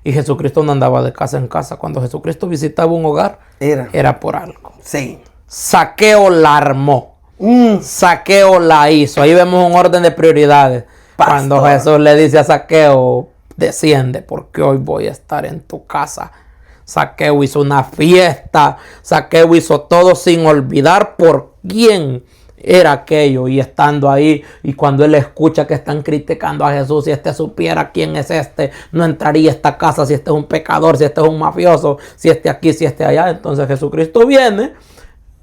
Y Jesucristo no andaba de casa en casa. Cuando Jesucristo visitaba un hogar, era por algo. Sí. Zaqueo la armó. Zaqueo la hizo. Ahí vemos un orden de prioridades. Pastor. Cuando Jesús le dice a Zaqueo, desciende porque hoy voy a estar en tu casa. Zaqueo hizo una fiesta, Zaqueo hizo todo sin olvidar por quién era aquello, y estando ahí, y cuando él escucha que están criticando a Jesús, si supiera quién es no entraría a esta casa, si es un pecador, si es un mafioso, si aquí, si allá. Entonces Jesucristo viene,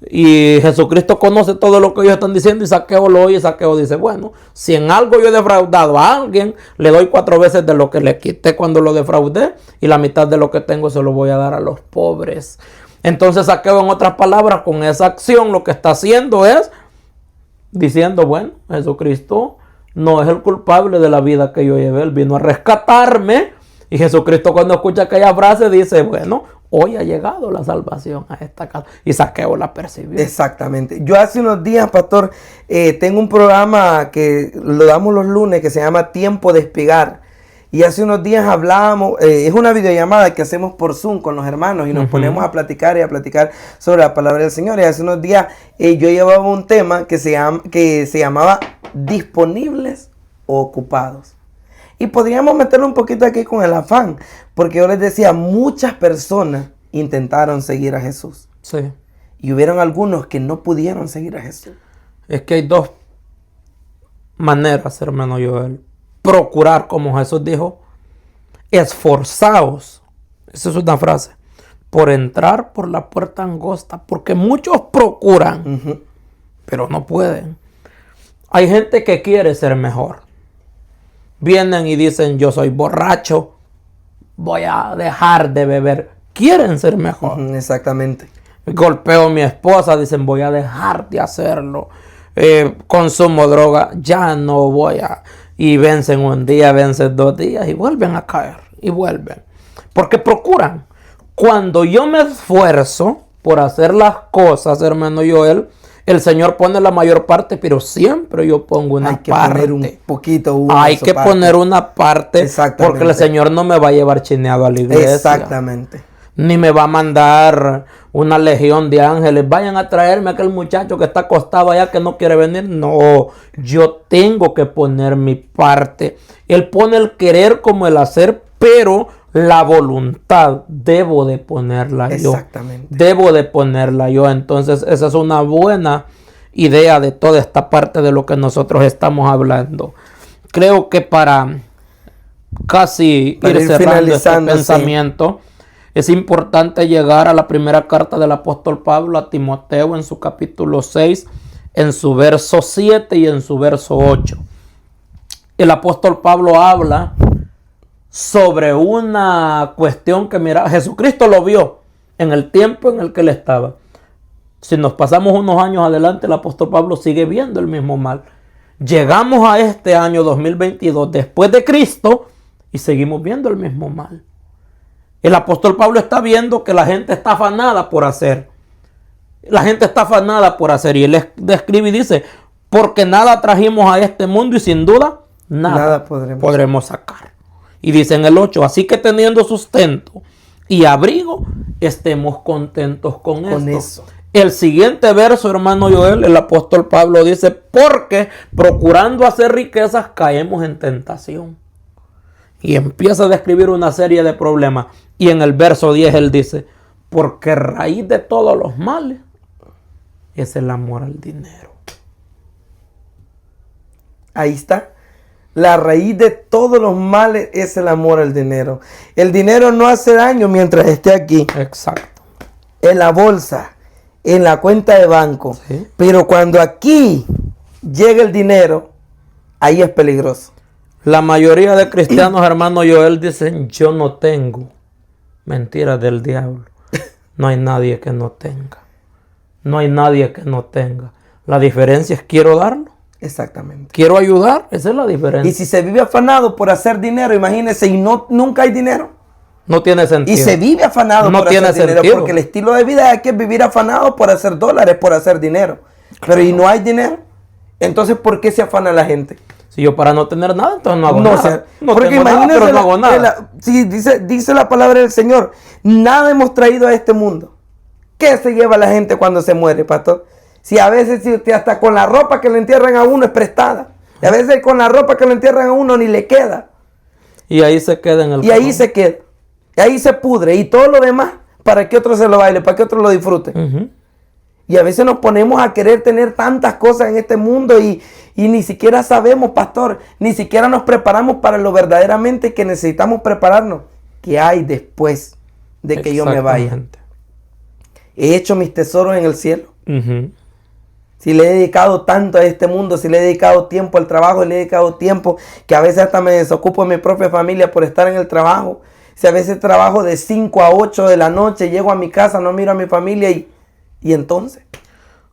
y Jesucristo conoce todo lo que ellos están diciendo, y Zaqueo lo oye, y Zaqueo dice, bueno, si en algo yo he defraudado a alguien, le doy 4 veces de lo que le quité cuando lo defraudé, y la mitad de lo que tengo se lo voy a dar a los pobres. Entonces Zaqueo, en otras palabras, con esa acción lo que está haciendo es diciendo, bueno, Jesucristo no es el culpable de la vida que yo llevé, él vino a rescatarme. Y Jesucristo, cuando escucha aquella frase, dice, bueno, hoy ha llegado la salvación a esta casa. Y Zaqueo la percibió. Exactamente. Yo hace unos días, pastor, tengo un programa que lo damos los lunes que se llama Tiempo de Espigar. Y hace unos días hablábamos, es una videollamada que hacemos por Zoom con los hermanos y nos ponemos a platicar sobre la palabra del Señor. Y hace unos días yo llevaba un tema que se llamaba disponibles o ocupados. Y podríamos meterlo un poquito aquí con el afán, porque yo les decía, muchas personas intentaron seguir a Jesús. Sí. Y hubieron algunos que no pudieron seguir a Jesús. Es que hay 2 maneras, hermano Joel. Procurar, como Jesús dijo, esforzaos, esa es una frase, por entrar por la puerta angosta, porque muchos procuran, pero no pueden. Hay gente que quiere ser mejor. Vienen y dicen, yo soy borracho, voy a dejar de beber. Quieren ser mejor. Exactamente. Golpeo a mi esposa, dicen, voy a dejar de hacerlo. Consumo droga, ya no voy a... Y vencen un día, vencen 2 días y vuelven a caer. Y vuelven. Porque procuran. Cuando yo me esfuerzo por hacer las cosas, hermano Joel, el Señor pone la mayor parte, pero siempre yo pongo una parte. Hay que poner un poquito. Hay que poner una parte. Porque el Señor no me va a llevar chineado a la iglesia. Exactamente. Ni me va a mandar una legión de ángeles. Vayan a traerme a aquel muchacho que está acostado allá que no quiere venir. No, yo tengo que poner mi parte. Él pone el querer como el hacer, pero la voluntad debo de ponerla yo. Exactamente. Debo de ponerla yo. Entonces esa es una buena idea de toda esta parte de lo que nosotros estamos hablando. Creo que para casi ir cerrando este pensamiento, es importante llegar a la primera carta del apóstol Pablo a Timoteo en su capítulo 6, en su verso 7 y en su verso 8. El apóstol Pablo habla sobre una cuestión que, mira, Jesucristo lo vio en el tiempo en el que él estaba. Si nos pasamos unos años adelante, el apóstol Pablo sigue viendo el mismo mal. Llegamos a este año 2022 después de Cristo y seguimos viendo el mismo mal. El apóstol Pablo está viendo que la gente está afanada por hacer. La gente está afanada por hacer. Y él describe y dice, porque nada trajimos a este mundo y sin duda nada podremos sacar. Y dice en el 8, así que teniendo sustento y abrigo, estemos contentos con esto. El siguiente verso, hermano Joel, el apóstol Pablo dice, porque procurando hacer riquezas caemos en tentación. Y empieza a describir una serie de problemas. Y en el verso 10 él dice, porque raíz de todos los males es el amor al dinero. Ahí está. La raíz de todos los males es el amor al dinero. El dinero no hace daño mientras esté aquí. Exacto. En la bolsa, en la cuenta de banco. ¿Sí? Pero cuando aquí llega el dinero, ahí es peligroso. La mayoría de cristianos, hermano Joel, dicen, yo no tengo. Mentira del diablo. No hay nadie que no tenga. No hay nadie que no tenga. La diferencia es quiero darlo. Exactamente. Quiero ayudar. Esa es la diferencia. Y si se vive afanado por hacer dinero, imagínese, y nunca hay dinero. No tiene sentido. Y se vive afanado por hacer dinero. Porque el estilo de vida es que vivir afanado por hacer dólares, por hacer dinero. Claro. Pero y no hay dinero. Entonces, ¿por qué se afana la gente? Si yo para no tener nada, entonces no hago nada. O sea, no porque imagínense, pero no hago nada. Si dice la palabra del Señor, nada hemos traído a este mundo. ¿Qué se lleva la gente cuando se muere, pastor? Si a veces si usted hasta con la ropa que le entierran a uno es prestada. Y a veces con la ropa que le entierran a uno ni le queda. Y ahí se queda en el Y ahí se queda. Y ahí se pudre. Y todo lo demás, ¿para que otro se lo baile? ¿Para que otro lo disfrute? Y a veces nos ponemos a querer tener tantas cosas en este mundo y ni siquiera sabemos, pastor, ni siquiera nos preparamos para lo verdaderamente que necesitamos prepararnos. ¿Qué hay después de que yo me vaya? He hecho mis tesoros en el cielo. Si le he dedicado tanto a este mundo, si le he dedicado tiempo al trabajo, le he dedicado tiempo que a veces hasta me desocupo de mi propia familia por estar en el trabajo. Si a veces trabajo de 5 a 8 de la noche, llego a mi casa, no miro a mi familia y entonces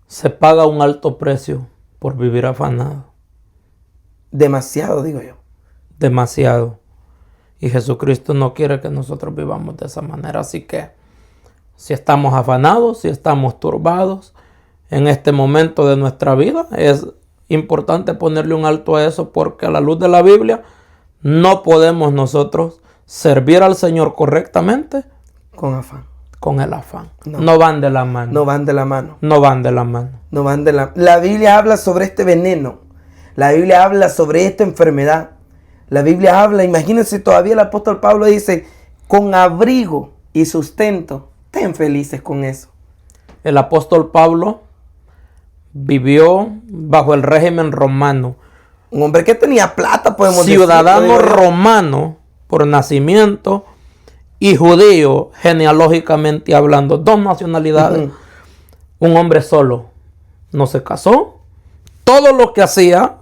se paga un alto precio por vivir afanado. Demasiado, digo yo. Demasiado. Y Jesucristo no quiere que nosotros vivamos de esa manera. Así que si estamos afanados, si estamos turbados en este momento de nuestra vida, es importante ponerle un alto a eso, porque a la luz de la Biblia no podemos nosotros servir al Señor correctamente con afán. Con el afán. No van de la mano. No van de la mano. No van de la mano. No van de la... La Biblia habla sobre este veneno. La Biblia habla sobre esta enfermedad. La Biblia habla, imagínense, todavía el apóstol Pablo dice, con abrigo y sustento, estén felices con eso. El apóstol Pablo vivió bajo el régimen romano. Un hombre que tenía plata, podemos decir. Ciudadano romano por nacimiento y judío genealógicamente hablando. Dos nacionalidades. Un hombre solo. No se casó. Todo lo que hacía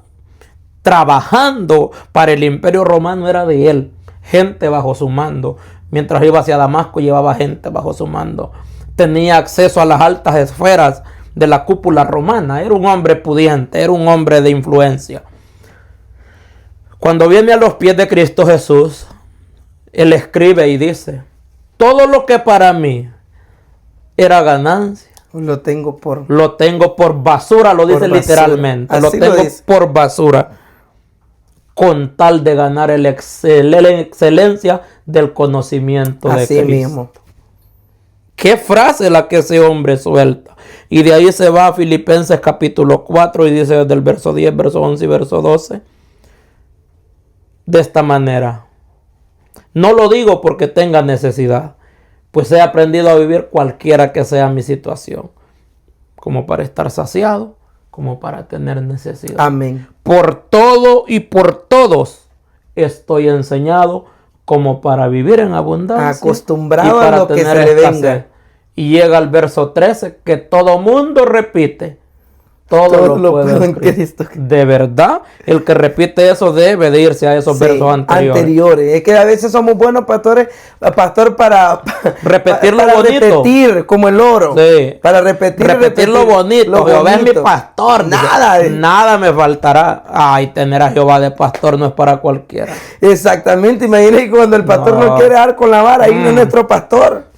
trabajando para el imperio romano era de él. Gente bajo su mando. Mientras iba hacia Damasco llevaba gente bajo su mando. Tenía acceso a las altas esferas de la cúpula romana. Era un hombre pudiente. Era un hombre de influencia. Cuando viene a los pies de Cristo Jesús, él escribe y dice, todo lo que para mí era ganancia, lo tengo por basura, lo dice literalmente. Lo tengo por basura, con tal de ganar la excelencia del conocimiento de Cristo. Así mismo. Qué frase la que ese hombre suelta. Y de ahí se va a Filipenses capítulo 4 y dice desde el verso 10, verso 11 y verso 12. De esta manera. No lo digo porque tenga necesidad, pues he aprendido a vivir cualquiera que sea mi situación, como para estar saciado, como para tener necesidad. Amén. Por todo y por todos estoy enseñado, como para vivir en abundancia, acostumbrado a lo que se le venga. Y llega al verso 13 que todo mundo repite. Todo lo puedo en Cristo. De verdad, el que repite eso debe de irse a esos versos anteriores. Es que a veces somos buenos pastores, para repetir lo bonito. Repetir como el oro. Sí. Para repetir lo bonito. Jehová es mi pastor. Nada me faltará. Ay, tener a Jehová de pastor no es para cualquiera. Exactamente. Imagínate cuando el pastor no quiere dar con la vara, ahí no es nuestro pastor.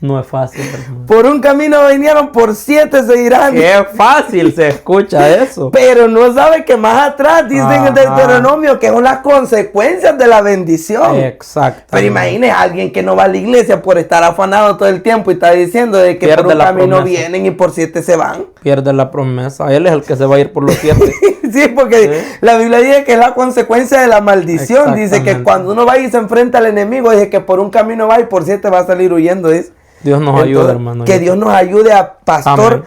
No es fácil, hermano. Por un camino vinieron, por 7 se irán. Qué fácil se escucha eso. Pero no sabe que más atrás dicen en Deuteronomio que son las consecuencias de la bendición. Exacto. Pero imagínese a alguien que no va a la iglesia por estar afanado todo el tiempo y está diciendo de que por un camino vienen y por 7 se van. Pierde la promesa. Él es el que se va a ir por los 7. Sí, porque la Biblia dice que es la consecuencia de la maldición. Dice que cuando uno va y se enfrenta al enemigo, dice que por un camino va y por 7 va a salir huyendo. Dios nos ayude, hermano. Que Dios nos ayude a pastor. Amén.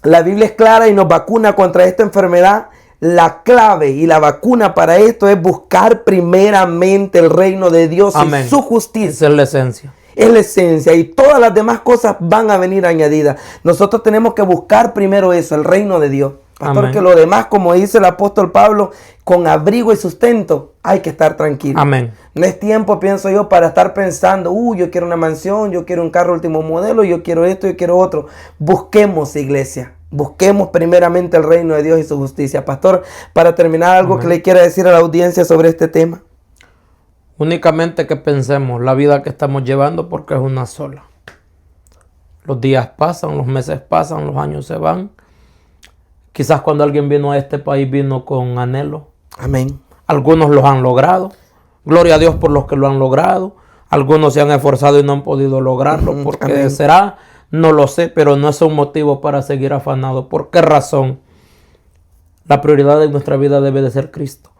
La Biblia es clara y nos vacuna contra esta enfermedad. La clave y la vacuna para esto es buscar primeramente el reino de Dios. Amén. Y su justicia. Esa es la esencia. Es la esencia y todas las demás cosas van a venir añadidas. Nosotros tenemos que buscar primero eso, el reino de Dios. Pastor, amén. Que lo demás, como dice el apóstol Pablo, con abrigo y sustento, hay que estar tranquilo. Amén. No es tiempo, pienso yo, para estar pensando, yo quiero una mansión, yo quiero un carro último modelo, yo quiero esto, yo quiero otro. Busquemos, iglesia. Busquemos primeramente el reino de Dios y su justicia. Pastor, para terminar, algo amén. Que le quiera decir a la audiencia sobre este tema. Únicamente que pensemos la vida que estamos llevando, porque es una sola. Los días pasan, los meses pasan, los años se van. Quizás cuando alguien vino a este país vino con anhelo. Amén. Algunos los han logrado. Gloria a Dios por los que lo han logrado. Algunos se han esforzado y no han podido lograrlo. ¿Por qué será? No lo sé, pero no es un motivo para seguir afanado. ¿Por qué razón? La prioridad de nuestra vida debe de ser Cristo.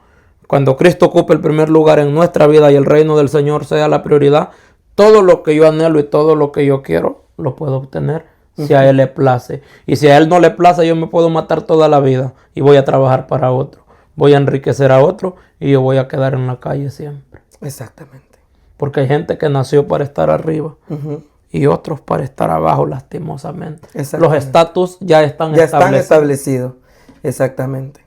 Cuando Cristo ocupe el primer lugar en nuestra vida y el reino del Señor sea la prioridad, todo lo que yo anhelo y todo lo que yo quiero, lo puedo obtener si a Él le place. Y si a Él no le place, yo me puedo matar toda la vida y voy a trabajar para otro. Voy a enriquecer a otro y yo voy a quedar en la calle siempre. Exactamente. Porque hay gente que nació para estar arriba y otros para estar abajo, lastimosamente. Los estatus ya están establecidos. Exactamente.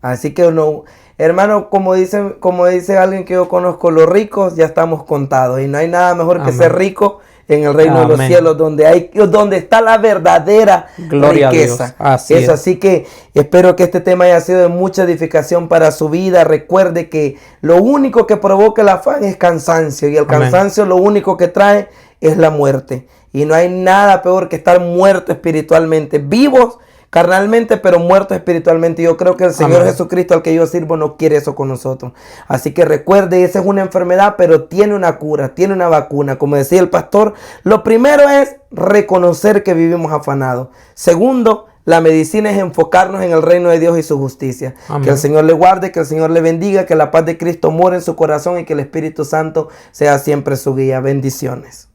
Así que uno, hermano, como dice alguien que yo conozco, los ricos ya estamos contados. Y no hay nada mejor que ser rico en el reino de los cielos, donde está la verdadera riqueza. Así que espero que este tema haya sido de mucha edificación para su vida. Recuerde que lo único que provoca el afán es cansancio, y el cansancio lo único que trae es la muerte. Y no hay nada peor que estar muerto espiritualmente, vivos carnalmente, pero muertos espiritualmente. Yo creo que el Señor Jesucristo, al que yo sirvo, no quiere eso con nosotros. Así que recuerde, esa es una enfermedad, pero tiene una cura, tiene una vacuna. Como decía el pastor, lo primero es reconocer que vivimos afanados. Segundo, la medicina es enfocarnos en el reino de Dios y su justicia. Que el Señor le guarde, que el Señor le bendiga, que la paz de Cristo more en su corazón y que el Espíritu Santo sea siempre su guía. Bendiciones.